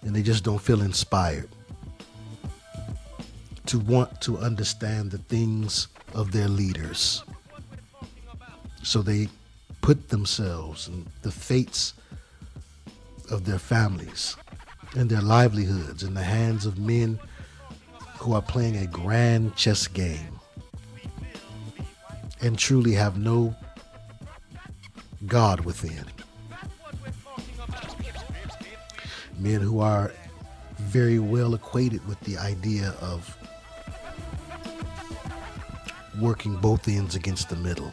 and they just don't feel inspired to want to understand the things of their leaders. So they put themselves and the fates of their families and their livelihoods in the hands of men who are playing a grand chess game and truly have no God within. Men who are very well acquainted with the idea of working both ends against the middle,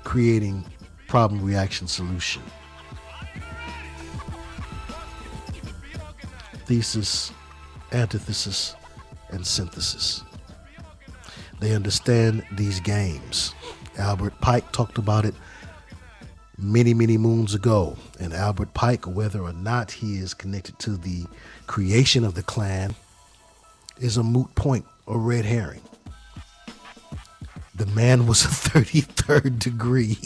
creating problem, reaction, solution. Thesis, antithesis, and synthesis. They understand these games. Albert Pike talked about it many, many moons ago. And Albert Pike, whether or not he is connected to the creation of the Klan, is a moot point or red herring. The man was a 33rd degree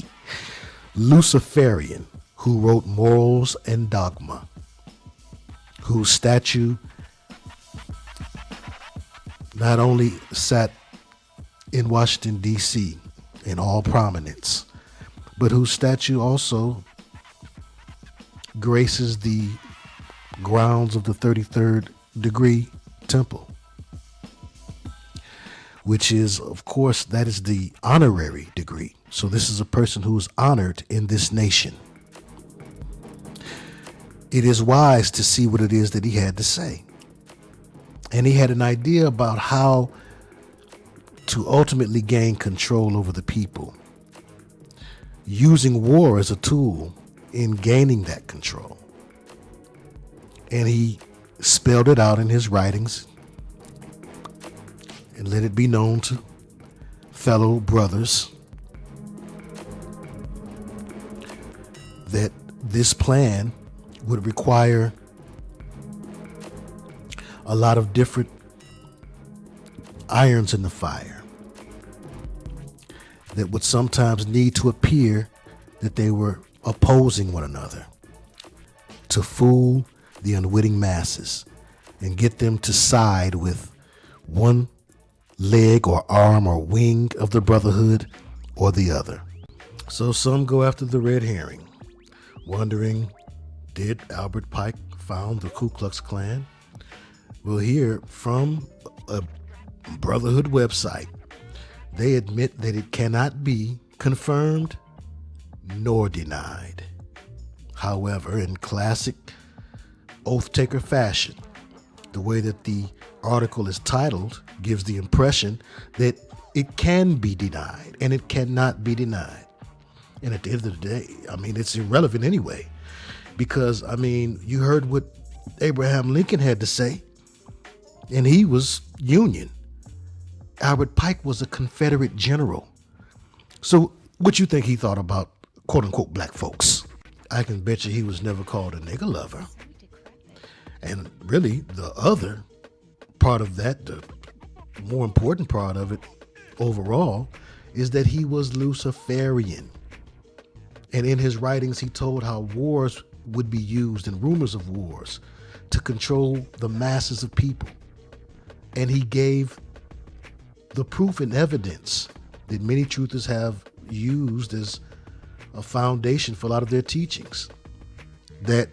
Luciferian who wrote Morals and Dogma, whose statue not only sat in Washington, D.C. in all prominence, but whose statue also graces the grounds of the 33rd degree temple, which is, of course, that is the honorary degree. So this is a person who is honored in this nation. It is wise to see what it is that he had to say. And he had an idea about how to ultimately gain control over the people, using war as a tool in gaining that control. And he spelled it out in his writings and let it be known to fellow brothers that this plan would require a lot of different irons in the fire that would sometimes need to appear that they were opposing one another to fool the unwitting masses and get them to side with one leg or arm or wing of the brotherhood or the other. So some go after the red herring, wondering, did Albert Pike found the Ku Klux Klan? Well, here from a brotherhood website, they admit that it cannot be confirmed nor denied. However, in classic oath taker fashion, the way that the article is titled gives the impression that it can be denied and it cannot be denied. And at the end of the day, I mean, it's irrelevant anyway, because, I mean, you heard what Abraham Lincoln had to say, and he was Union. Albert Pike was a Confederate general. So what you think he thought about quote unquote black folks? I can bet you he was never called a nigger lover. And really the other part of that, the more important part of it overall, is that he was Luciferian. And in his writings, he told how wars would be used and rumors of wars to control the masses of people. And he gave the proof and evidence that many truthers have used as a foundation for a lot of their teachings, that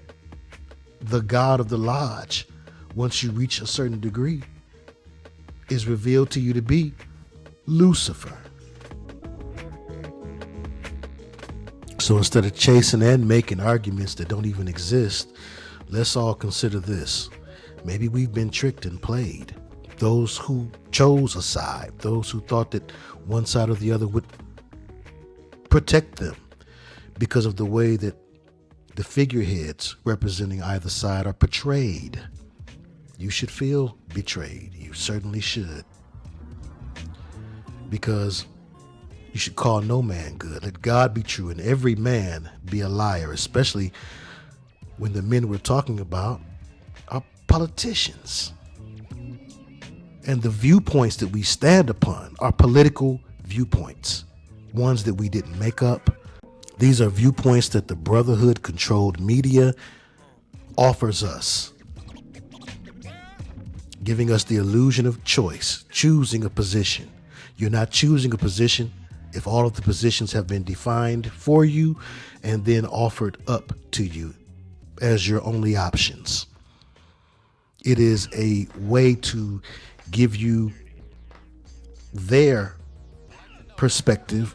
the God of the lodge, once you reach a certain degree, is revealed to you to be Lucifer. So instead of chasing and making arguments that don't even exist, let's all consider this. Maybe we've been tricked and played. Those who chose a side, those who thought that one side or the other would protect them because of the way that the figureheads representing either side are portrayed. You should feel betrayed. You certainly should. Because you should call no man good. Let God be true and every man be a liar, especially when the men we're talking about are politicians. And the viewpoints that we stand upon are political viewpoints, ones that we didn't make up. These are viewpoints that the Brotherhood-controlled media offers us, giving us the illusion of choice, choosing a position. You're not choosing a position if all of the positions have been defined for you and then offered up to you as your only options. It is a way to give you their perspective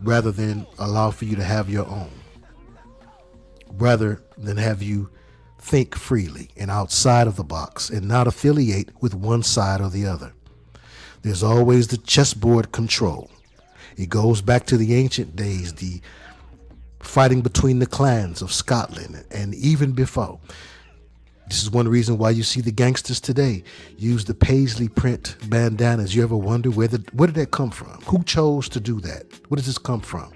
rather than allow for you to have your own, rather than have you think freely and outside of the box and not affiliate with one side or the other. There's always the chessboard control. It goes back to the ancient days, the fighting between the clans of Scotland and even before. This is one reason why you see the gangsters today use the paisley print bandanas. You ever wonder where did that come from? Who chose to do that? Where does this come from?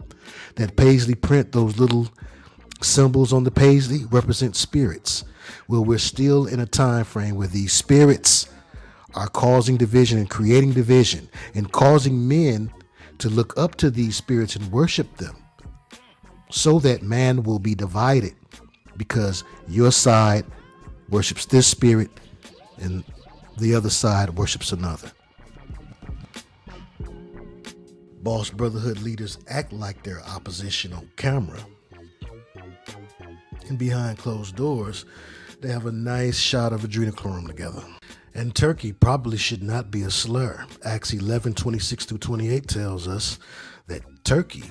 That paisley print, those little symbols on the paisley represent spirits. Well, we're still in a time frame where these spirits are causing division and creating division and causing men to look up to these spirits and worship them, so that man will be divided because your side worships this spirit and the other side worships another. Boss brotherhood leaders act like they're opposition on camera. And behind closed doors, they have a nice shot of adrenochrome together. And Turkey probably should not be a slur. Acts 11:26-28 tells us that Turkey,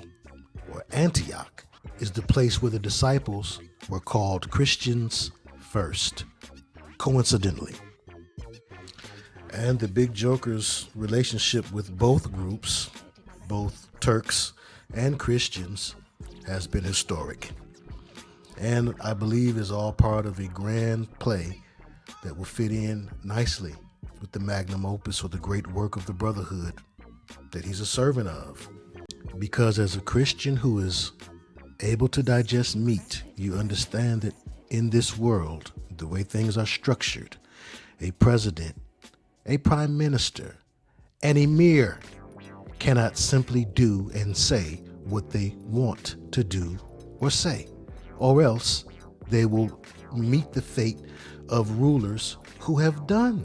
or Antioch, is the place where the disciples were called Christians first, coincidentally. And the big joker's relationship with both groups, both Turks and Christians, has been historic. And I believe is all part of a grand play that will fit in nicely with the magnum opus or the great work of the brotherhood that he's a servant of. Because as a Christian who is able to digest meat, you understand that in this world, the way things are structured, a president, a prime minister, an emir cannot simply do and say what they want to do or say, or else they will meet the fate of rulers who have done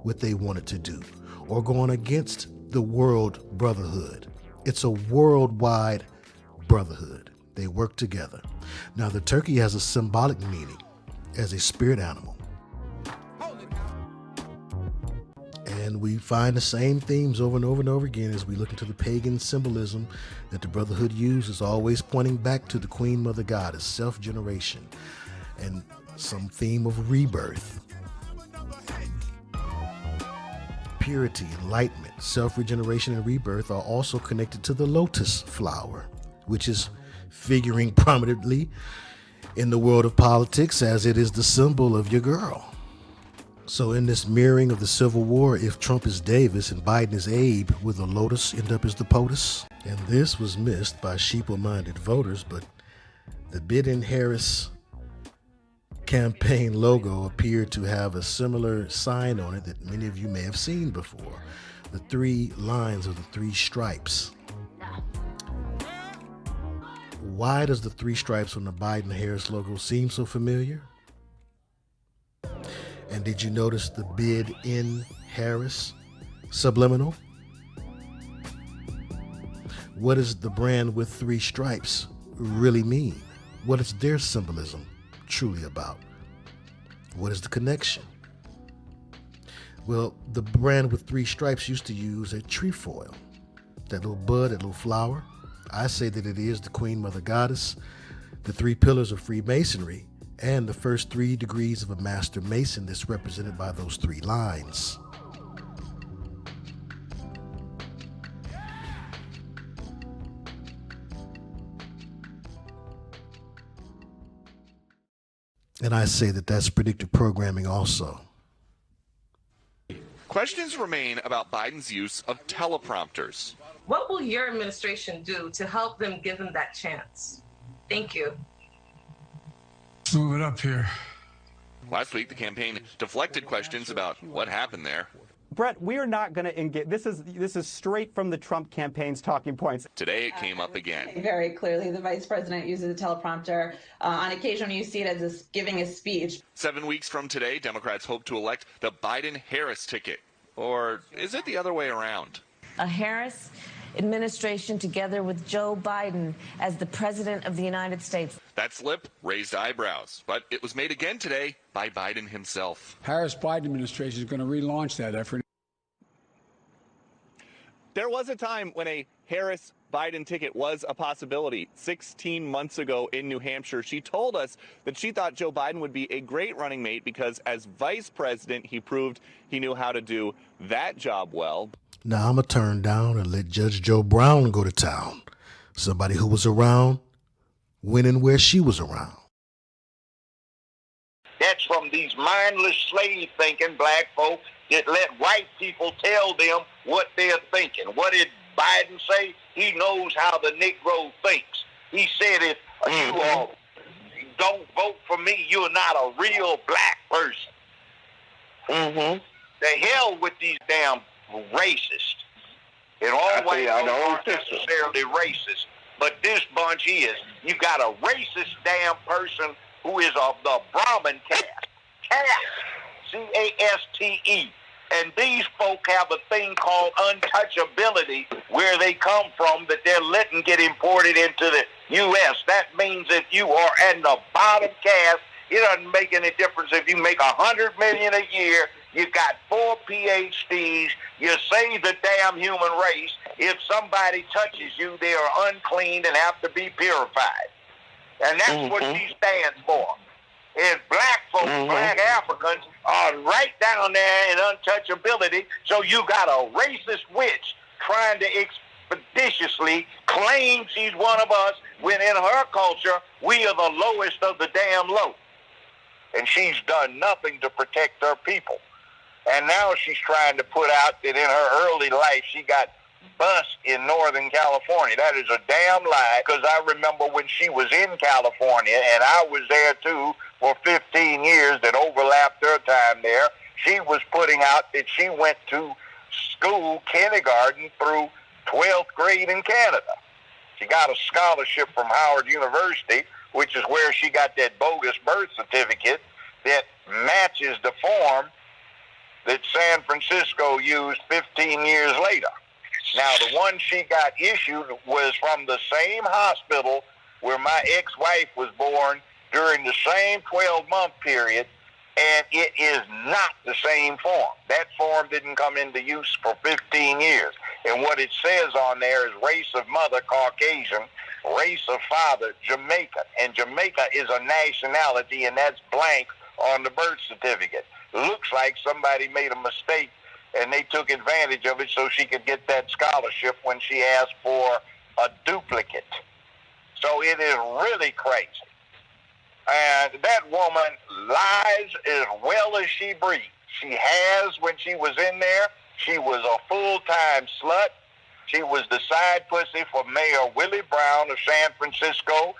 what they wanted to do or gone against the world brotherhood. It's a worldwide brotherhood. They work together. Now, the turkey has a symbolic meaning as a spirit animal. And we find the same themes over and over and over again as we look into the pagan symbolism that the brotherhood uses, always pointing back to the Queen Mother Goddess, self-generation, and some theme of rebirth. Purity, enlightenment, self-regeneration, and rebirth are also connected to the lotus flower, which is figuring prominently in the world of politics as it is the symbol of your girl. So in this mirroring of the Civil War, if Trump is Davis and Biden is Abe, will the lotus end up as the POTUS? And this was missed by sheeple-minded voters, but the Biden-Harris campaign logo appeared to have a similar sign on it that many of you may have seen before. The three lines of the three stripes. Why does the three stripes on the Biden-Harris logo seem so familiar? And did you notice the bid in Harris subliminal? What does the brand with three stripes really mean? What is their symbolism truly about? What is the connection? Well, the brand with three stripes used to use a trefoil, that little bud, that little flower. I say that it is the Queen Mother Goddess, the three pillars of Freemasonry, and the first 3 degrees of a Master Mason that's represented by those 3 lines. And I say that that's predictive programming also. Questions remain about Biden's use of teleprompters. What will your administration do to help them give him that chance? Thank you. Let's move it up here. Last week, the campaign deflected questions about what happened there. Brett, we are not going to engage. This is straight from the Trump campaign's talking points. Today, it came up again. Very clearly, the vice president uses a teleprompter. On occasion, you see it as giving a speech. 7 weeks from today, Democrats hope to elect the Biden-Harris ticket. Or is it the other way around? A Harris administration together with Joe Biden as the president of the United States. That slip raised eyebrows, but it was made again today by Biden himself. Harris-Biden administration is going to relaunch that effort. There was a time when a Harris-Biden ticket was a possibility. 16 months ago in New Hampshire, she told us that she thought Joe Biden would be a great running mate because as vice president, he proved he knew how to do that job well. Now I'm going to turn down and let Judge Joe Brown go to town. Somebody who was around when and where she was around. That's from these mindless slave-thinking black folks that let white people tell them what they're thinking. What did Biden say? He knows how the Negro thinks. He said if you don't vote for me, you're not a real black person. The hell with these damn racists. And all white folks aren't necessarily racist, but this bunch is. You got a racist damn person who is of the Brahmin caste. C-A-S-T-E. And these folk have a thing called untouchability where they come from that they're letting get imported into the U.S. That means if you are in the bottom caste, it doesn't make any difference if you make $100 million a year, you got 4 PhDs, you save the damn human race. If somebody touches you, they are unclean and have to be purified. And that's what she stands for. Is black folks, black Africans, are right down there in untouchability. So you got a racist witch trying to expeditiously claim she's one of us, when in her culture, we are the lowest of the damn low. And she's done nothing to protect her people. And now she's trying to put out that in her early life, she got bust in Northern California. That is a damn lie, because I remember when she was in California, and I was there too for 15 years that overlapped her time there. She was putting out that she went to school, kindergarten through 12th grade in Canada. She got a scholarship from Howard University, which is where she got that bogus birth certificate that matches the form that San Francisco used 15 years later. Now, the one she got issued was from the same hospital where my ex-wife was born during the same 12-month period, and it is not the same form. That form didn't come into use for 15 years. And what it says on there is race of mother, Caucasian, race of father, Jamaican. And Jamaica is a nationality, and that's blank on the birth certificate. Looks like somebody made a mistake and they took advantage of it so she could get that scholarship when she asked for a duplicate. So it is really crazy. And that woman lies as well as she breathes. She has, when she was in there, she was a full-time slut. She was the side pussy for Mayor Willie Brown of San Francisco.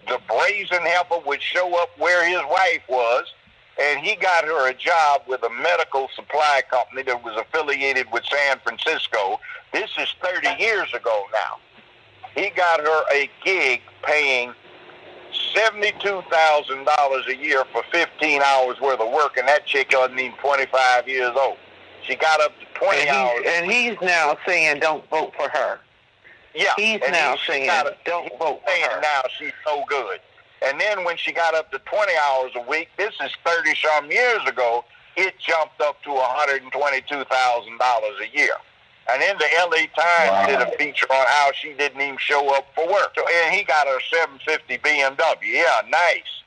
The brazen heifer would show up where his wife was, and he got her a job with a medical supply company that was affiliated with San Francisco. This is 30 years ago now. He got her a gig paying $72,000 a year for 15 hours worth of work, and that chick wasn't even 25 years old. She got up to 20 hours. And he's now saying don't vote for her. Yeah. He's now saying don't vote for her. Now she's so good. And then when she got up to 20 hours a week, this is 30-some years ago, it jumped up to $122,000 a year. And then the LA Times did a feature on how she didn't even show up for work. So, and he got her 750 BMW. Yeah, nice.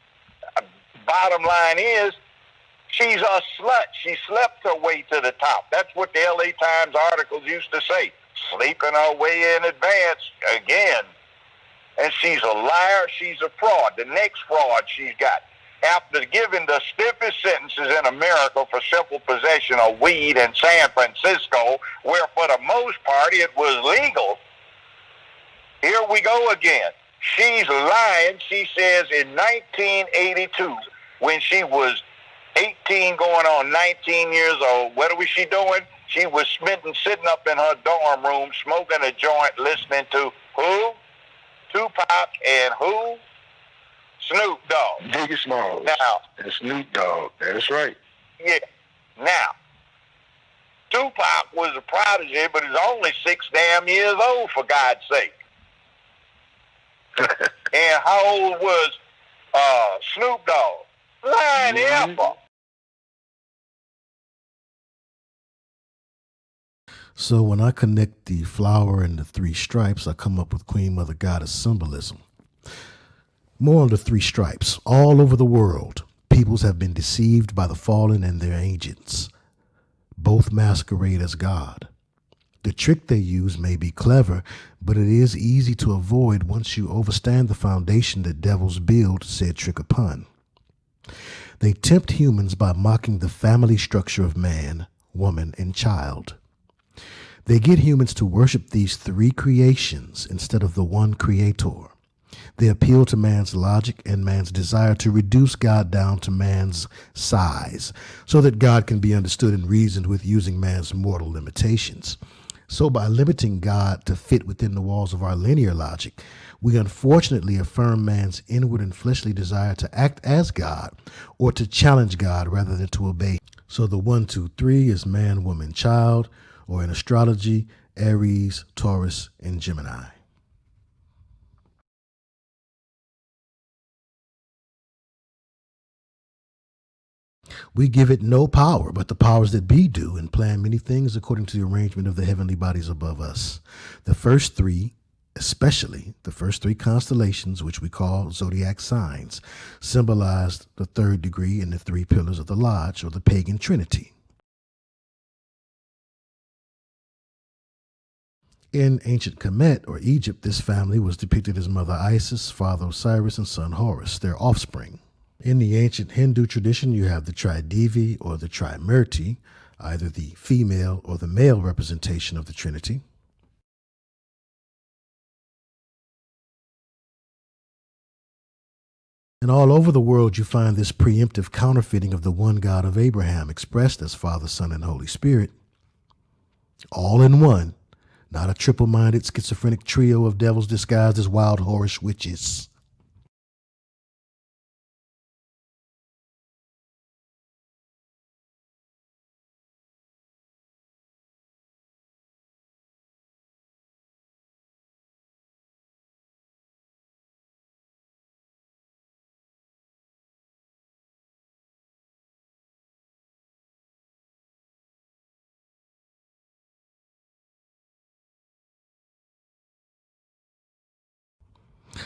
Bottom line is, she's a slut. She slept her way to the top. That's what the LA Times articles used to say. Sleeping her way in advance again. And she's a liar. She's a fraud. The next fraud she's got, after giving the stiffest sentences in America for simple possession of weed in San Francisco, where for the most part it was legal, here we go again. She's lying. She says in 1982, when she was 18 going on 19 years old, what was she doing? She was sitting up in her dorm room, smoking a joint, listening to who? Tupac and who? Snoop Dogg. Biggie Smalls. Now, and Snoop Dogg. That's right. Yeah. Now, Tupac was a prodigy, but he's only 6 damn years old, for God's sake. And how old was Snoop Dogg? Lying heifer. So when I connect the flower and the three stripes, I come up with Queen Mother Goddess symbolism. More on the three stripes. All over the world, peoples have been deceived by the fallen and their agents. Both masquerade as God. The trick they use may be clever, but it is easy to avoid once you overstand the foundation that devils build said trick upon. They tempt humans by mocking the family structure of man, woman, and child. They get humans to worship these three creations instead of the one creator. They appeal to man's logic and man's desire to reduce God down to man's size so that God can be understood and reasoned with using man's mortal limitations. So by limiting God to fit within the walls of our linear logic, we unfortunately affirm man's inward and fleshly desire to act as God or to challenge God rather than to obey. So the 1, 2, 3 is man, woman, child, or in astrology, Aries, Taurus, and Gemini. We give it no power, but the powers that be do, and plan many things according to the arrangement of the heavenly bodies above us. The first three, especially the first three constellations, which we call zodiac signs, symbolize the third degree and the three pillars of the lodge, or the pagan trinity. In ancient Kemet, or Egypt, this family was depicted as Mother Isis, Father Osiris, and Son Horus, their offspring. In the ancient Hindu tradition, you have the Tridevi or the Trimurti, either the female or the male representation of the Trinity. And all over the world, you find this preemptive counterfeiting of the one God of Abraham, expressed as Father, Son, and Holy Spirit. All in one, not a triple-minded schizophrenic trio of devils disguised as wild, whorish witches.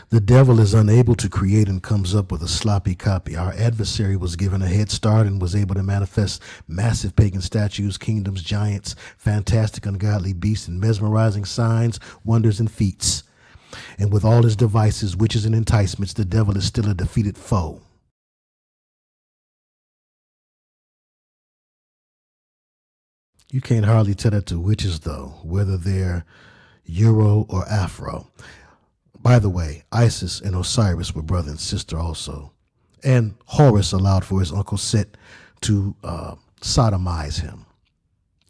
The devil is unable to create and comes up with a sloppy copy. Our adversary was given a head start and was able to manifest massive pagan statues, kingdoms, giants, fantastic ungodly beasts, and mesmerizing signs, wonders, and feats. And with all his devices, witches, and enticements, the devil is still a defeated foe. You can't hardly tell that to witches, though, whether they're Euro or Afro. By the way, Isis and Osiris were brother and sister also. And Horus allowed for his uncle Set to sodomize him.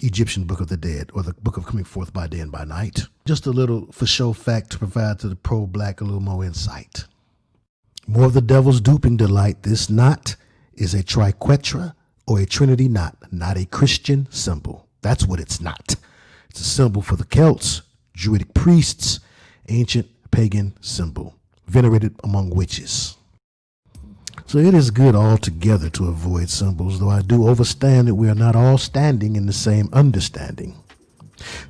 Egyptian Book of the Dead, or the Book of Coming Forth by Day and by Night. Just a little for show fact to provide to the pro-black a little more insight. More of the devil's duping delight. This knot is a triquetra or a trinity knot, not a Christian symbol. That's what it's not. It's a symbol for the Celts, Druidic priests, ancient pagan symbol, venerated among witches. So it is good altogether to avoid symbols, though I do understand that we are not all standing in the same understanding.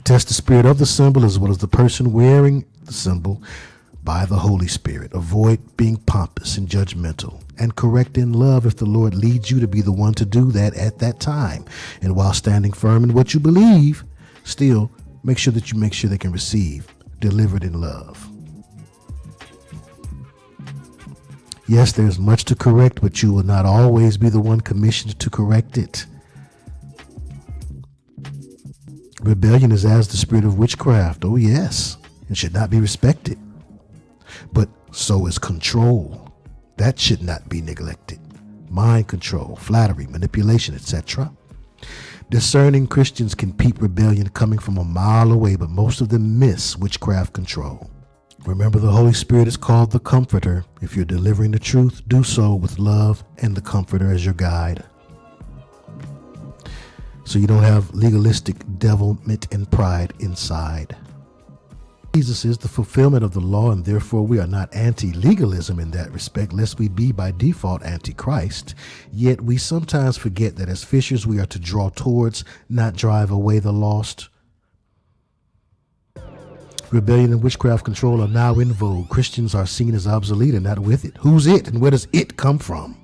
Test the spirit of the symbol as well as the person wearing the symbol by the Holy Spirit. Avoid being pompous and judgmental, and correct in love if the Lord leads you to be the one to do that at that time. And while standing firm in what you believe, still make sure they can receive, delivered in love. Yes, there's much to correct, but you will not always be the one commissioned to correct it. Rebellion is as the spirit of witchcraft, oh yes, and should not be respected. But so is control. That should not be neglected. Mind control, flattery, manipulation, etc. Discerning Christians can peep rebellion coming from a mile away, but most of them miss witchcraft control. Remember, the Holy Spirit is called the Comforter. If you're delivering the truth, do so with love and the Comforter as your guide. So you don't have legalistic devilment and pride inside. Jesus is the fulfillment of the law, and therefore we are not anti-legalism in that respect, lest we be by default anti-Christ. Yet we sometimes forget that as fishers we are to draw towards, not drive away the lost. Rebellion and witchcraft control are now in vogue. Christians are seen as obsolete and not with it. Who's it, and where does it come from?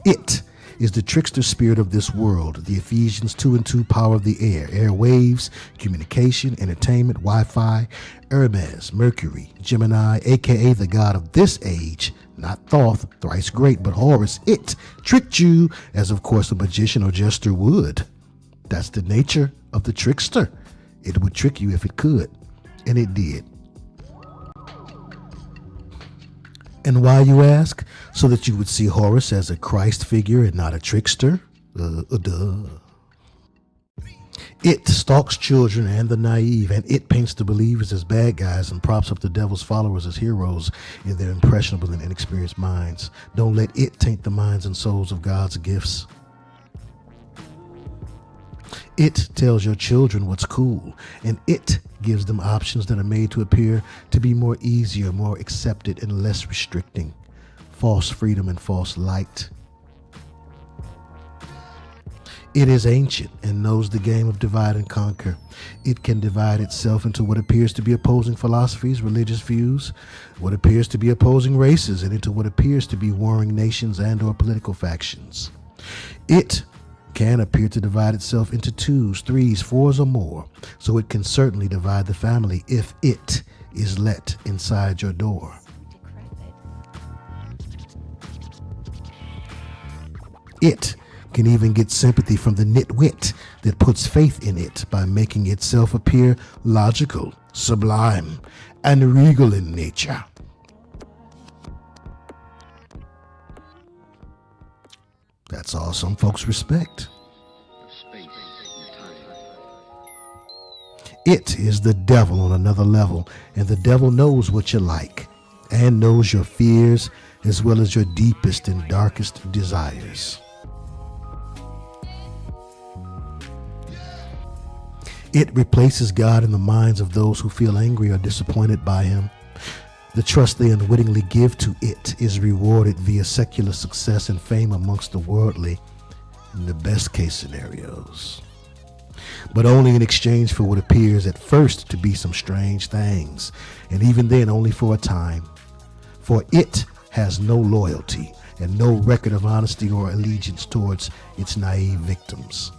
It is the trickster spirit of this world, the Ephesians 2:2 power of the air, airwaves, communication, entertainment, Wi-Fi, Hermes, Mercury, Gemini, aka the god of this age, not Thoth, thrice great, but Horus. It tricked you, as of course a magician or jester would. That's the nature of the trickster. It would trick you if it could, and it did. And why, you ask? So that you would see Horus as a Christ figure and not a trickster? Duh. It stalks children and the naive, and it paints the believers as bad guys and props up the devil's followers as heroes in their impressionable and inexperienced minds. Don't let it taint the minds and souls of God's gifts. It tells your children what's cool, and it gives them options that are made to appear to be more easier, more accepted, and less restricting. False freedom and false light. It is ancient and knows the game of divide and conquer. It can divide itself into what appears to be opposing philosophies, religious views, what appears to be opposing races, and into what appears to be warring nations and or political factions. It can appear to divide itself into 2s, 3s, 4s, or more, so it can certainly divide the family if it is let inside your door. It can even get sympathy from the nitwit that puts faith in it by making itself appear logical, sublime, and regal in nature. That's all some folks respect. It is the devil on another level, and the devil knows what you like and knows your fears as well as your deepest and darkest desires. It replaces God in the minds of those who feel angry or disappointed by him. The trust they unwittingly give to it is rewarded via secular success and fame amongst the worldly in the best case scenarios, but only in exchange for what appears at first to be some strange things, and even then only for a time. For it has no loyalty and no record of honesty or allegiance towards its naive victims.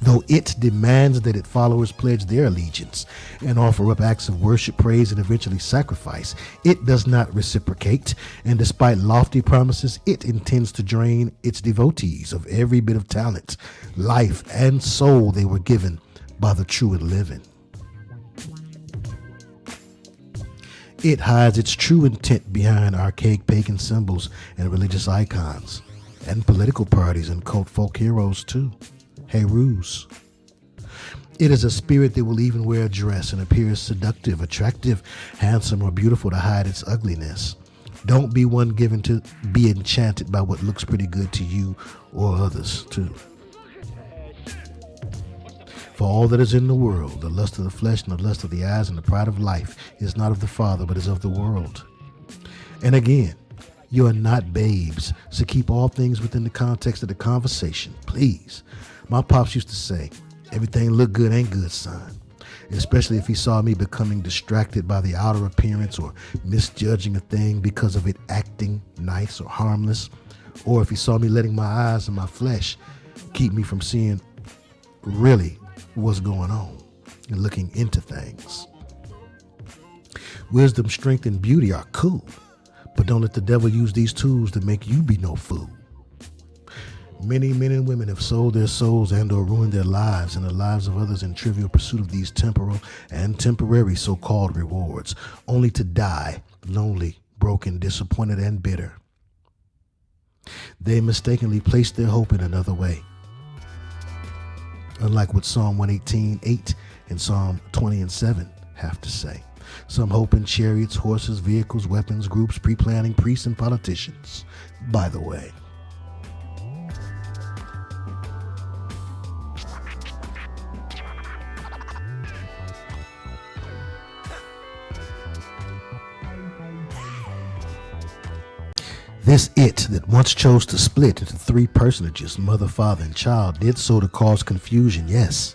Though it demands that its followers pledge their allegiance and offer up acts of worship, praise, and eventually sacrifice, it does not reciprocate, and despite lofty promises, it intends to drain its devotees of every bit of talent, life, and soul they were given by the true and living. It hides its true intent behind archaic pagan symbols and religious icons, and political parties and cult folk heroes too. Herus. It is a spirit that will even wear a dress and appear seductive, attractive, handsome, or beautiful to hide its ugliness. Don't be one given to be enchanted by what looks pretty good to you or others too. For all that is in the world, the lust of the flesh and the lust of the eyes and the pride of life is not of the Father, but is of the world. And again, you are not babes, so keep all things within the context of the conversation, please. My pops used to say, everything look good ain't good, son. Especially if he saw me becoming distracted by the outer appearance or misjudging a thing because of it acting nice or harmless, or if he saw me letting my eyes and my flesh keep me from seeing really what's going on and looking into things. Wisdom, strength, and beauty are cool, but don't let the devil use these tools to make you be no fool. Many men and women have sold their souls and or ruined their lives and the lives of others in trivial pursuit of these temporal and temporary so-called rewards, only to die lonely, broken, disappointed, and bitter. They mistakenly placed their hope in another way. Unlike what Psalm 118:8 and Psalm 20:7 have to say. Some hope in chariots, horses, vehicles, weapons, groups, pre-planning, priests, and politicians. By the way, this it that once chose to split into 3 personages, mother, father, and child, did so to cause confusion, yes,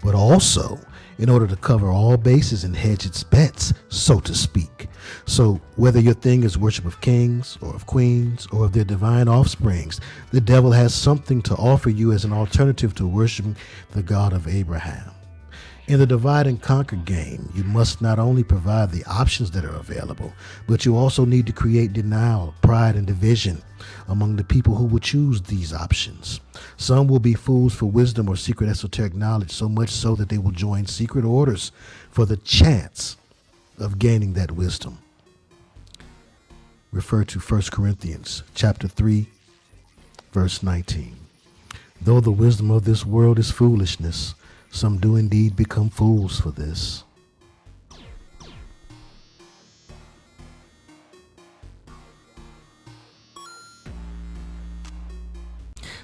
but also in order to cover all bases and hedge its bets, so to speak. So whether your thing is worship of kings or of queens or of their divine offsprings, the devil has something to offer you as an alternative to worshiping the God of Abraham. In the divide and conquer game, you must not only provide the options that are available, but you also need to create denial, pride, and division among the people who will choose these options. Some will be fools for wisdom or secret esoteric knowledge, so much so that they will join secret orders for the chance of gaining that wisdom. Refer to 1 Corinthians chapter 3, verse 19. Though the wisdom of this world is foolishness, some do indeed become fools for this.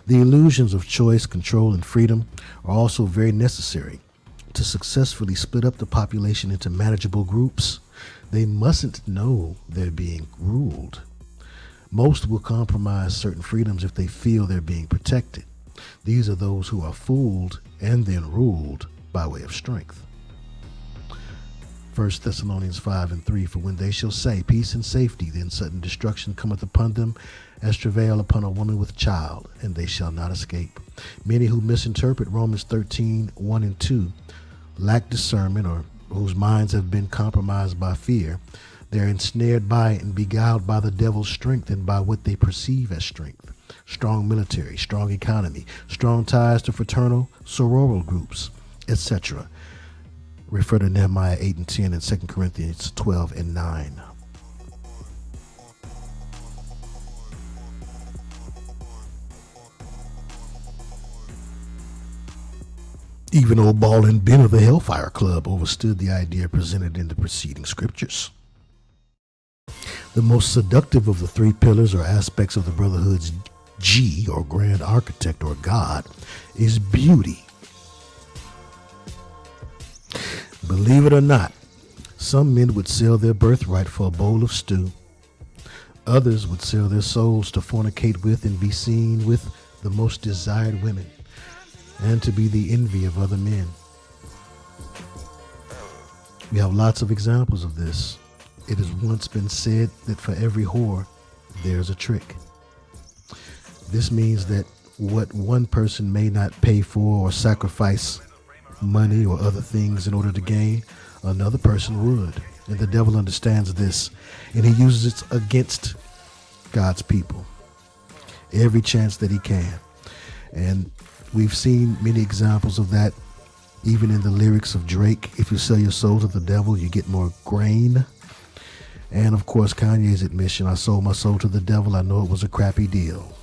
The illusions of choice, control, and freedom are also very necessary to successfully split up the population into manageable groups. They mustn't know they're being ruled. Most will compromise certain freedoms if they feel they're being protected. These are those who are fooled and then ruled by way of strength. 1 Thessalonians 5:3, for when they shall say peace and safety, then sudden destruction cometh upon them as travail upon a woman with child, and they shall not escape. Many who misinterpret Romans 13:1 and 2 lack discernment, or whose minds have been compromised by fear. They're ensnared by it and beguiled by the devil's strength and by what they perceive as strength. Strong military, strong economy, strong ties to fraternal, sororal groups, etc. Refer to Nehemiah 8 and 10 and 2 Corinthians 12 and 9. Even old Ballin' Ben of the Hellfire Club overstood the idea presented in the preceding scriptures. The most seductive of the three pillars or aspects of the Brotherhood's G, or Grand Architect, or God, is beauty. Believe it or not, some men would sell their birthright for a bowl of stew. Others would sell their souls to fornicate with and be seen with the most desired women, and to be the envy of other men. We have lots of examples of this. It has once been said that for every whore, there's a trick. This means that what one person may not pay for or sacrifice money or other things in order to gain, another person would. And the devil understands this, and he uses it against God's people every chance that he can. And we've seen many examples of that, even in the lyrics of Drake. If you sell your soul to the devil, you get more grain. And of course, Kanye's admission, I sold my soul to the devil. I know it was a crappy deal.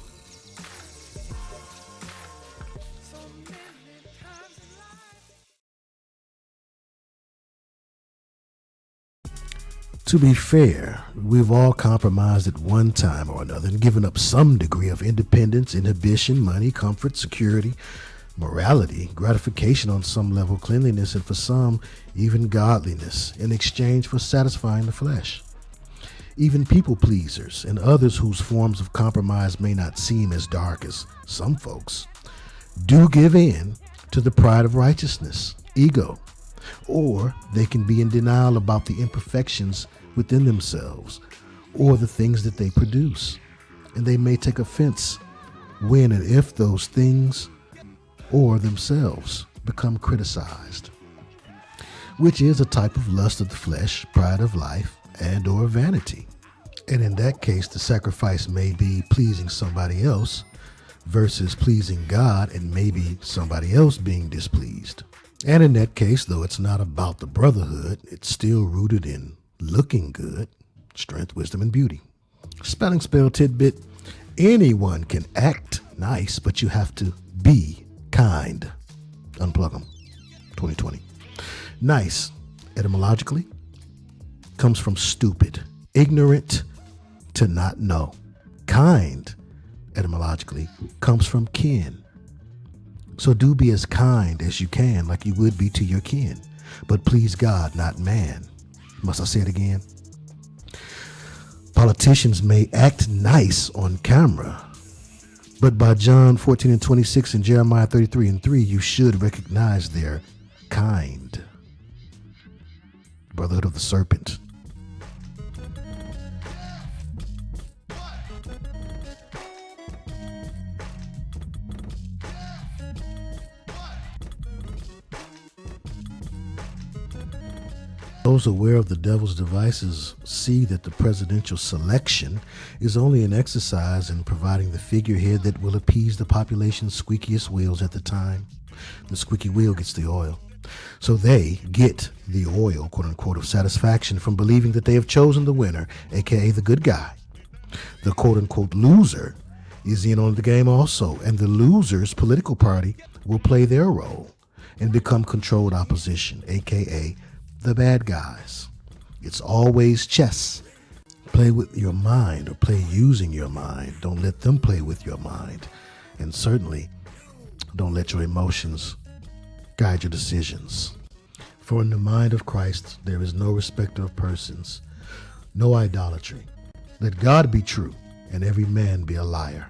To be fair, we've all compromised at one time or another and given up some degree of independence, inhibition, money, comfort, security, morality, gratification on some level, cleanliness, and for some, even godliness, in exchange for satisfying the flesh. Even people pleasers and others whose forms of compromise may not seem as dark as some folks do give in to the pride of righteousness, ego, or they can be in denial about the imperfections within themselves or the things that they produce. And they may take offense when and if those things or themselves become criticized, which is a type of lust of the flesh, pride of life, and or vanity. And in that case, the sacrifice may be pleasing somebody else versus pleasing God, and maybe somebody else being displeased. And in that case, though it's not about the brotherhood, it's still rooted in looking good, strength, wisdom, and beauty. Spelling spell tidbit: anyone can act nice, but you have to be kind. Unplug them. 2020. Nice, etymologically, comes from stupid, ignorant, to not know. Kind, etymologically, comes from kin. So do be as kind as you can, like you would be to your kin, but please God, not man. Must I say it again? Politicians may act nice on camera, but by John 14 and 26 and Jeremiah 33 and 3, you should recognize they're kind. Brotherhood of the Serpent. Those aware of the devil's devices see that the presidential selection is only an exercise in providing the figurehead that will appease the population's squeakiest wheels at the time. The squeaky wheel gets the oil. So they get the oil, quote unquote, of satisfaction from believing that they have chosen the winner, aka the good guy. The quote unquote loser is in on the game also, and the loser's political party will play their role and become controlled opposition, aka the bad guys. It's always chess. Play with your mind, or play using your mind. Don't let them play with your mind. And certainly, don't let your emotions guide your decisions. For in the mind of Christ, there is no respecter of persons, no idolatry. Let God be true, and every man be a liar.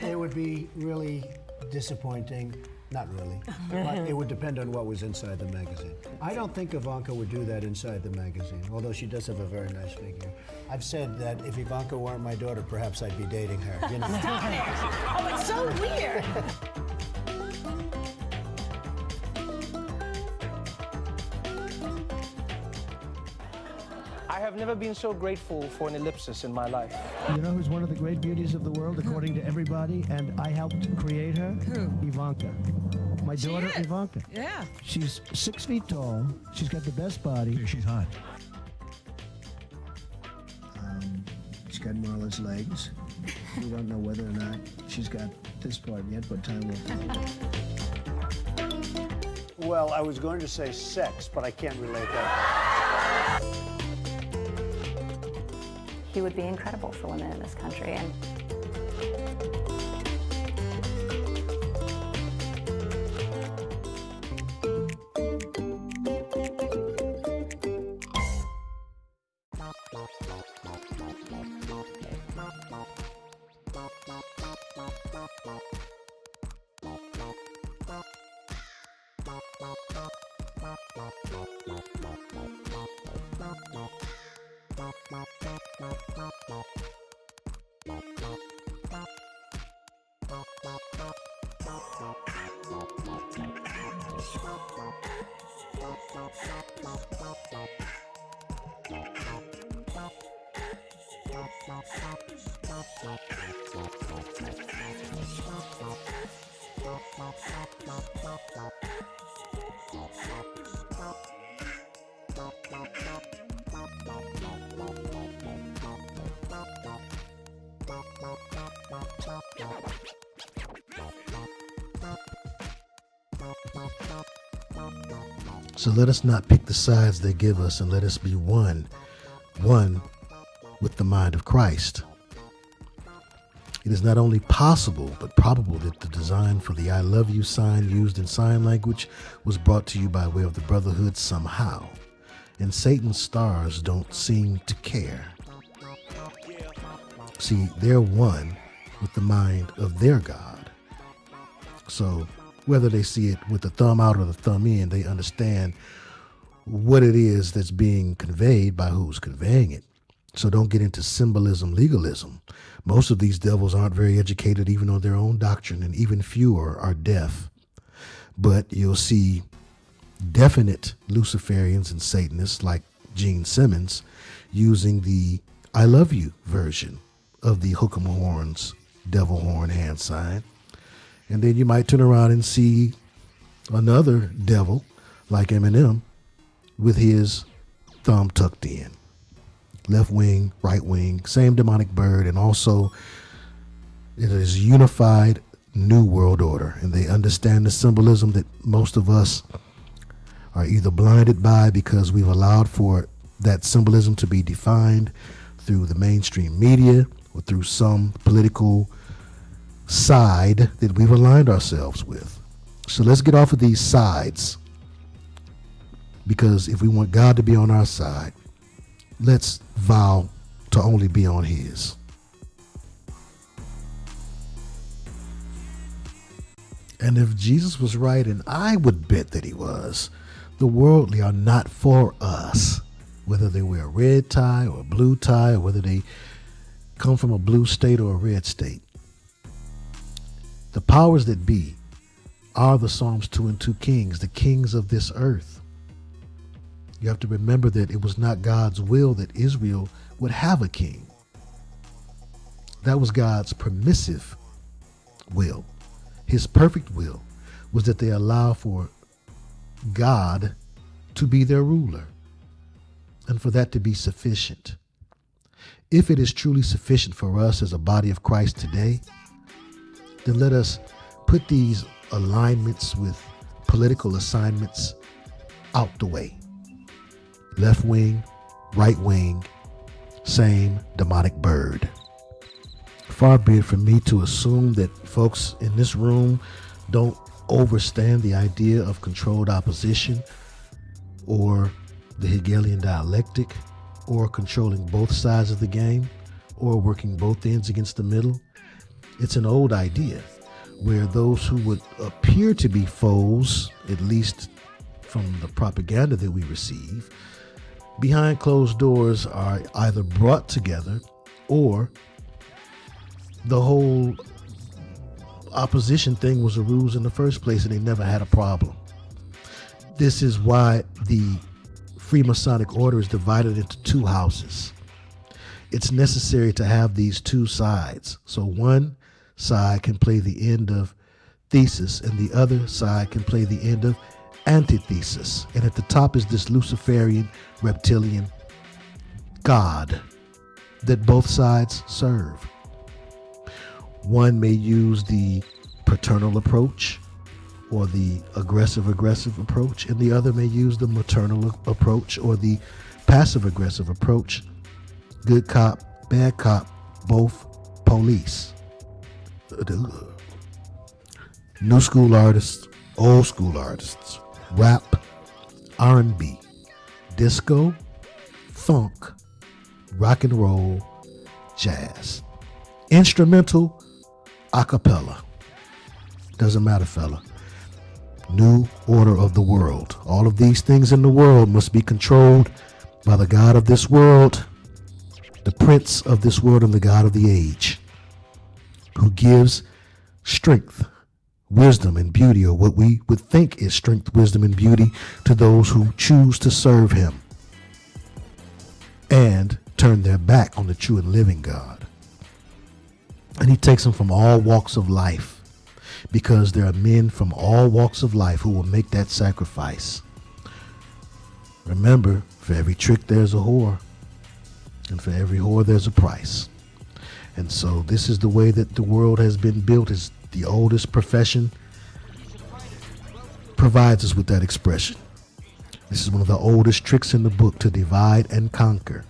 It would be really disappointing. Not really. But it would depend on what was inside the magazine. I don't think Ivanka would do that inside the magazine, although she does have a very nice figure. I've said that if Ivanka weren't my daughter, perhaps I'd be dating her. You know? Stop it! Oh, it's so weird. I have never been so grateful for an ellipsis in my life. You know who's one of the great beauties of the world, according to everybody, and I helped create her? Who? Ivanka. My daughter, Ivanka. Yeah. She's 6 feet tall. She's got the best body. Yeah, she's hot. She's got Marla's legs. We don't know whether or not she's got this part yet, but time will tell. Well, I was going to say sex, but I can't relate that. He would be incredible for women in this country. And So let us not pick the sides they give us, and let us be one with the mind of Christ. It is not only possible, but probable that the design for the I love you sign used in sign language was brought to you by way of the Brotherhood somehow. And Satan's stars don't seem to care. See, they're one with the mind of their God. So whether they see it with the thumb out or the thumb in, they understand what it is that's being conveyed by who's conveying it. So don't get into symbolism, legalism. Most of these devils aren't very educated even on their own doctrine, and even fewer are deaf. But you'll see definite Luciferians and Satanists like Gene Simmons using the I love you version of the hook 'em horns, devil horn hand sign. And then you might turn around and see another devil like Eminem with his thumb tucked in. Left wing, right wing, same demonic bird, and also it is unified new world order. And they understand the symbolism that most of us are either blinded by because we've allowed for that symbolism to be defined through the mainstream media or through some political side that we've aligned ourselves with. So let's get off of these sides, because if we want God to be on our side, let's vow to only be on his. And if Jesus was right, and I would bet that he was, the worldly are not for us, whether they wear a red tie or a blue tie, or whether they come from a blue state or a red state. The powers that be are the Psalms 2 and 2 kings, the kings of this earth. You have to remember that it was not God's will that Israel would have a king. That was God's permissive will. His perfect will was that they allow for God to be their ruler and for that to be sufficient. If it is truly sufficient for us as a body of Christ today, then let us put these alignments with political assignments out the way. Left wing, right wing, same demonic bird. Far be it from me to assume that folks in this room don't overstand the idea of controlled opposition or the Hegelian dialectic or controlling both sides of the game or working both ends against the middle. It's an old idea where those who would appear to be foes, at least from the propaganda that we receive, behind closed doors are either brought together or the whole opposition thing was a ruse in the first place and they never had a problem. This is why the Freemasonic order is divided into two houses. It's necessary to have these two sides. So one side can play the end of thesis and the other side can play the end of antithesis. And at the top is this Luciferian reptilian God that both sides serve. One may use the paternal approach or the aggressive approach, and the other may use the maternal approach or the passive aggressive approach. Good cop, bad cop, both police. New school artists, old school artists, rap, R&B, disco, funk, rock and roll, jazz, instrumental, a cappella. Doesn't matter, fella. New order of the world. All of these things in the world must be controlled by the God of this world, the prince of this world and the God of the age, who gives strength, wisdom, and beauty, or what we would think is strength, wisdom, and beauty to those who choose to serve him and turn their back on the true and living God. And he takes them from all walks of life, because there are men from all walks of life who will make that sacrifice. Remember, for every trick there's a whore, and for every whore there's a price. And so this is the way that the world has been built. Is the oldest profession provides us with that expression. This is one of the oldest tricks in the book, to divide and conquer.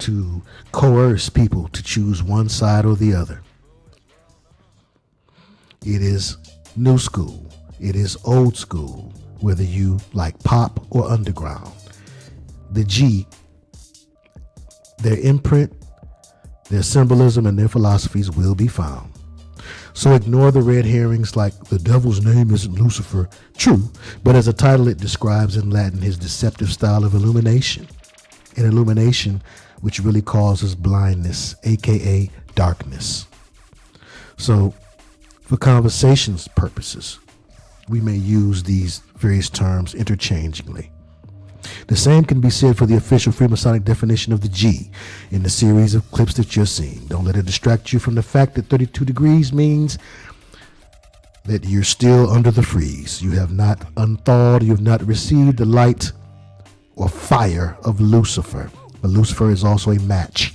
to coerce people to choose one side or the other. It is new school. It is old school, whether you like pop or underground. The G, their imprint, their symbolism, and their philosophies will be found. So ignore the red herrings like the devil's name isn't Lucifer. True, but as a title it describes in Latin his deceptive style of illumination. An illumination which really causes blindness, aka darkness. So for conversation's purposes, we may use these various terms interchangeably. The same can be said for the official Freemasonic definition of the G in the series of clips that you're seeing. Don't let it distract you from the fact that 32 degrees means that you're still under the freeze. You have not unthawed, you have not received the light or fire of Lucifer. But Lucifer is also a match.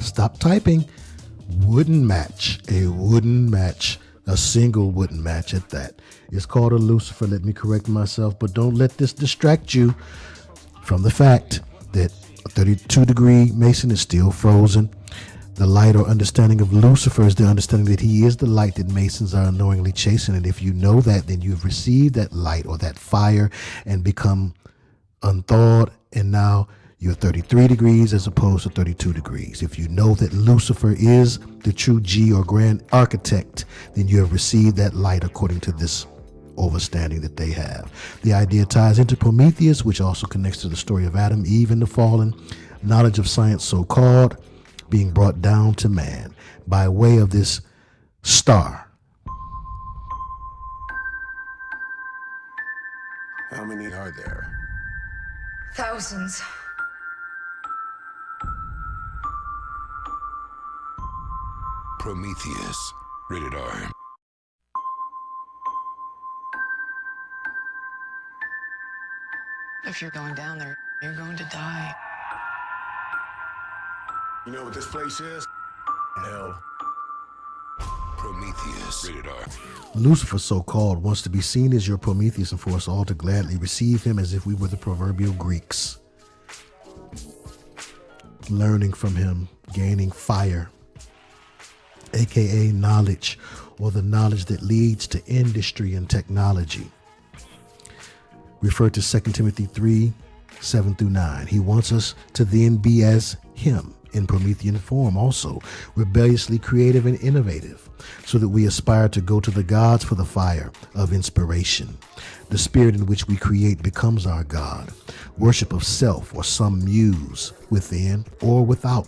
Stop typing. Wooden match. A wooden match. A single wooden match at that. It's called a Lucifer. Let me correct myself, but don't let this distract you from the fact that a 32-degree Mason is still frozen. The light or understanding of Lucifer is the understanding that he is the light that Masons are unknowingly chasing. And if you know that, then you've received that light or that fire and become unthawed. And now you're 33 degrees as opposed to 32 degrees. If you know that Lucifer is the true G or grand architect, then you have received that light according to this overstanding that they have. The idea ties into Prometheus, which also connects to the story of Adam, Eve, and the fallen, knowledge of science so-called, being brought down to man by way of this star. How many are there? Thousands. Prometheus, rated R. If you're going down there, you're going to die. You know what this place is? Hell. Prometheus, rated R. Lucifer, so-called, wants to be seen as your Prometheus and for us all to gladly receive him as if we were the proverbial Greeks. Learning from him, gaining fire, aka knowledge, or the knowledge that leads to industry and technology. Refer to 2 Timothy 3:7-9. He wants us to then be as him in Promethean form, also rebelliously creative and innovative, so that we aspire to go to the gods for the fire of inspiration. The spirit in which we create becomes our God. Worship of self or some muse within or without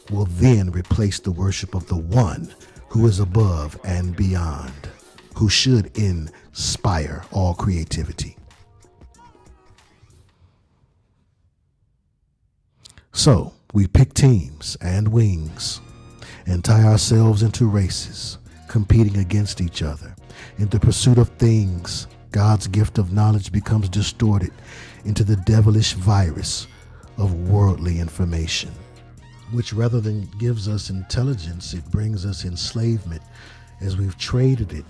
will then replace the worship of the one who is above and beyond, who should inspire all creativity. So we pick teams and wings and tie ourselves into races, competing against each other. In the pursuit of things, God's gift of knowledge becomes distorted into the devilish virus of worldly information, which rather than gives us intelligence, it brings us enslavement as we've traded it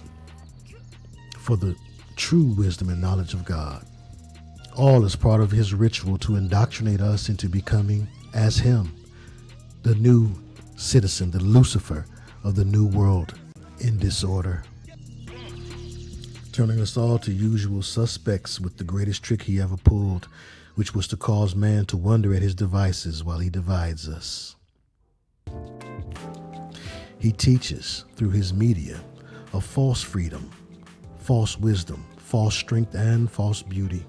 for the true wisdom and knowledge of God. All is part of his ritual to indoctrinate us into becoming as him, the new citizen, the Lucifer of the new world in disorder, turning us all to usual suspects with the greatest trick he ever pulled, which was to cause man to wonder at his devices while he divides us. He teaches through his media of false freedom, false wisdom, false strength, and false beauty.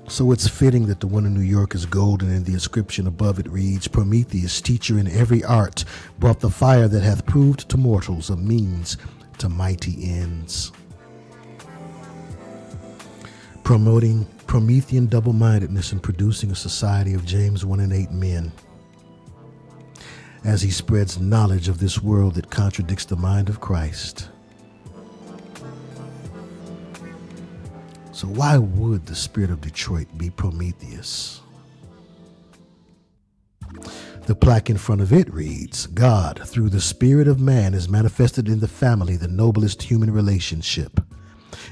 So it's fitting that the one in New York is golden, and the inscription above it reads, Prometheus, teacher in every art, brought the fire that hath proved to mortals a means to mighty ends. Promoting Promethean double-mindedness and producing a society of James 1 and 8 men, as he spreads knowledge of this world that contradicts the mind of Christ. So why would the spirit of Detroit be Prometheus? The plaque in front of it reads, God, through the spirit of man, is manifested in the family, the noblest human relationship.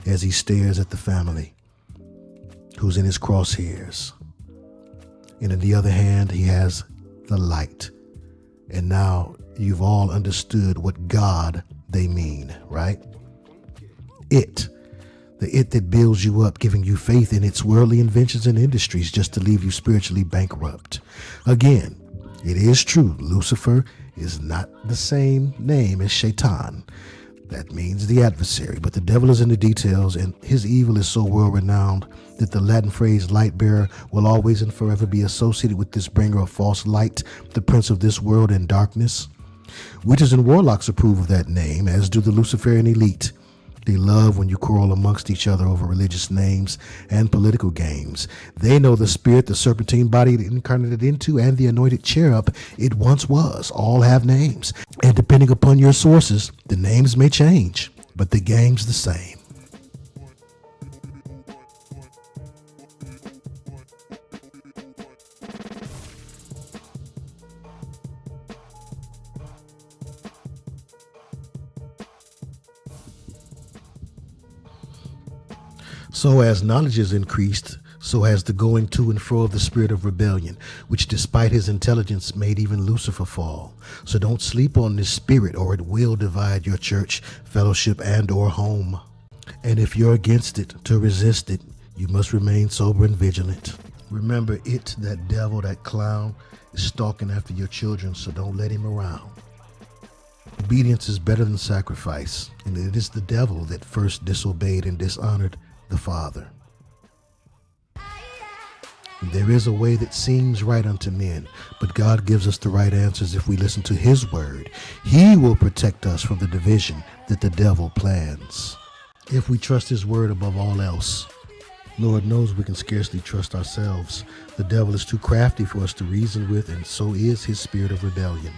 As he stares at the family, who's in his crosshairs. And on the other hand, he has the light. And now you've all understood what God they mean, right? It. The it that builds you up, giving you faith in its worldly inventions and industries just to leave you spiritually bankrupt. Again, it is true, Lucifer is not the same name as Shaitan. That means the adversary, but the devil is in the details, and his evil is so well-renowned that the Latin phrase light bearer will always and forever be associated with this bringer of false light, the prince of this world and darkness. Witches and warlocks approve of that name, as do the Luciferian elite. They love when you quarrel amongst each other over religious names and political games. They know the spirit the serpentine body it incarnated into and the anointed cherub it once was. All have names. And depending upon your sources, the names may change, but the game's the same. So as knowledge is increased, so has the going to and fro of the spirit of rebellion, which despite his intelligence made even Lucifer fall. So don't sleep on this spirit, or it will divide your church, fellowship, and or home. And if you're against it, to resist it, you must remain sober and vigilant. Remember, it, that devil, that clown, is stalking after your children, so don't let him around. Obedience is better than sacrifice, and it is the devil that first disobeyed and dishonored the Father. There is a way that seems right unto men, but God gives us the right answers if we listen to his word. He will protect us from the division that the devil plans. If we trust his word above all else, Lord knows we can scarcely trust ourselves. The devil is too crafty for us to reason with, and so is his spirit of rebellion.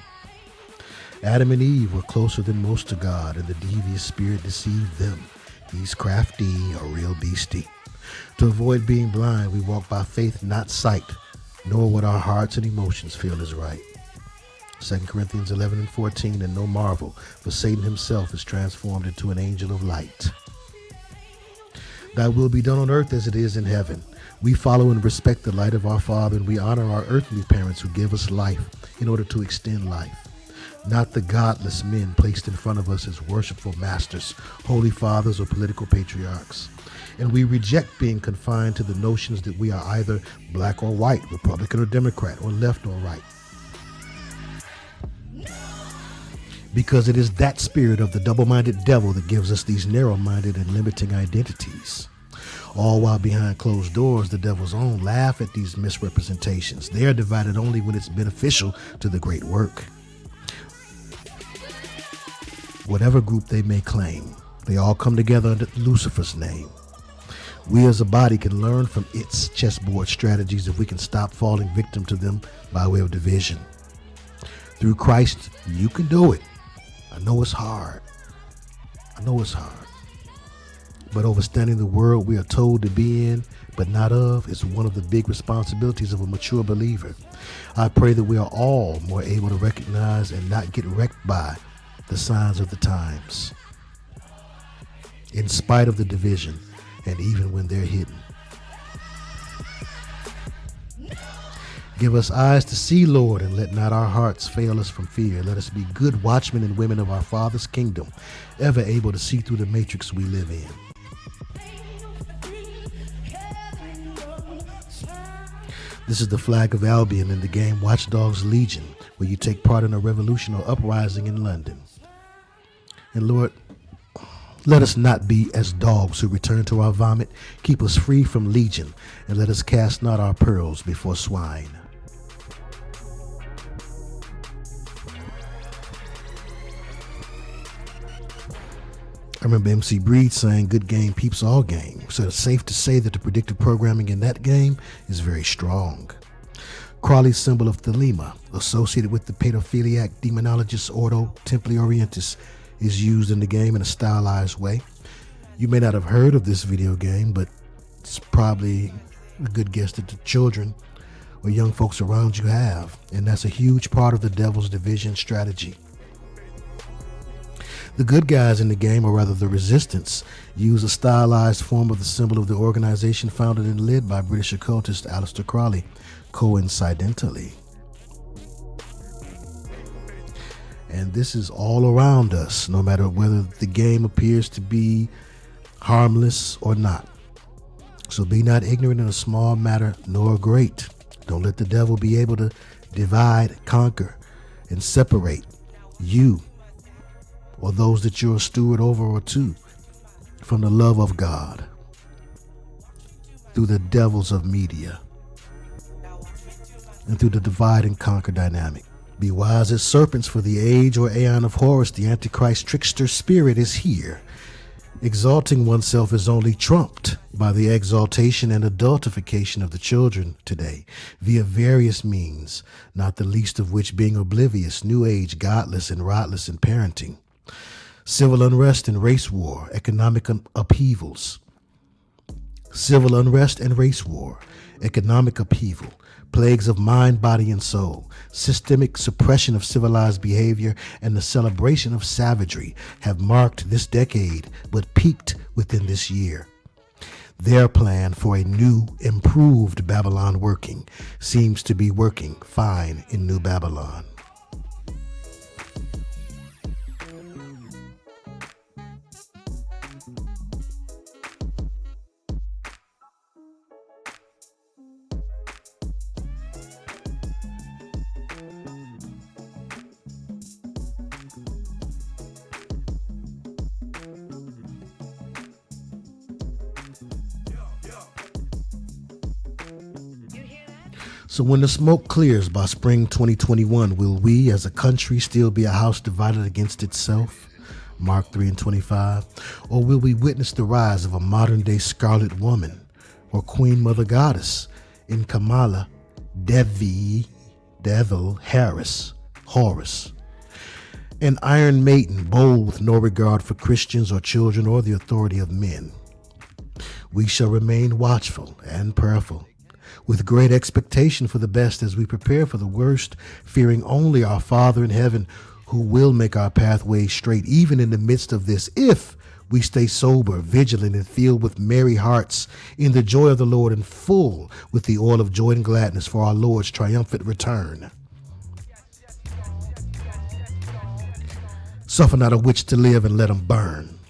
Adam and Eve were closer than most to God, and the devious spirit deceived them. He's crafty, a real beastie. To avoid being blind, we walk by faith, not sight, nor what our hearts and emotions feel is right. 2 Corinthians 11:14, and no marvel, for Satan himself is transformed into an angel of light. Thy will be done on earth as it is in heaven. We follow and respect the light of our Father, and we honor our earthly parents who give us life in order to extend life. Not the godless men placed in front of us as worshipful masters, holy fathers, or political patriarchs. And we reject being confined to the notions that we are either black or white, Republican or Democrat, or left or right. Because it is that spirit of the double-minded devil that gives us these narrow-minded and limiting identities. All while behind closed doors, the devil's own laugh at these misrepresentations. They are divided only when it's beneficial to the great work. Whatever group they may claim, they all come together under Lucifer's name. We as a body can learn from its chessboard strategies if we can stop falling victim to them by way of division. Through Christ, you can do it. I know it's hard. But overstanding the world we are told to be in, but not of, is one of the big responsibilities of a mature believer. I pray that we are all more able to recognize and not get wrecked by the signs of the times, in spite of the division, and even when they're hidden. Give us eyes to see, Lord, and let not our hearts fail us from fear. Let us be good watchmen and women of our Father's kingdom, ever able to see through the matrix we live in. This is the flag of Albion in the game Watch Dogs Legion, where you take part in a revolution or uprising in London. And Lord, let us not be as dogs who return to our vomit. Keep us free from legion, and let us cast not our pearls before swine. I remember MC Breed saying, good game peeps all game. So it's safe to say that the predictive programming in that game is very strong. Crawley's symbol of Thelema, associated with the pedophiliac demonologist Ordo Templi Orientis, is used in the game in a stylized way. You may not have heard of this video game, but it's probably a good guess that the children or young folks around you have, and that's a huge part of the devil's division strategy. The good guys in the game, or rather the resistance, use a stylized form of the symbol of the organization founded and led by British occultist Aleister Crowley, coincidentally. And this is all around us, no matter whether the game appears to be harmless or not. So be not ignorant in a small matter, nor great. Don't let the devil be able to divide, conquer, and separate you or those that you're a steward over or to from the love of God through the devils of media and through the divide and conquer dynamic. Be wise as serpents, for the age or aeon of Horus, the Antichrist trickster spirit, is here. Exalting oneself is only trumped by the exaltation and adultification of the children today via various means, not the least of which being oblivious, new age, godless, and rotless in parenting. Civil unrest and race war, economic upheavals. Civil unrest and race war, economic upheaval, plagues of mind, body, and soul, systemic suppression of civilized behavior, and the celebration of savagery have marked this decade, but peaked within this year. Their plan for a new, improved Babylon working seems to be working fine in New Babylon. So when the smoke clears by spring 2021, will we as a country still be a house divided against itself? Mark 3:25. Or will we witness the rise of a modern day Scarlet Woman or Queen Mother Goddess in Kamala, Devil, Horus, an Iron Maiden bold with no regard for Christians or children or the authority of men? We shall remain watchful and prayerful, with great expectation for the best as we prepare for the worst, fearing only our Father in heaven, who will make our pathway straight even in the midst of this, if we stay sober, vigilant, and filled with merry hearts in the joy of the Lord, and full with the oil of joy and gladness for our Lord's triumphant return. Suffer not a witch to live, and let him burn.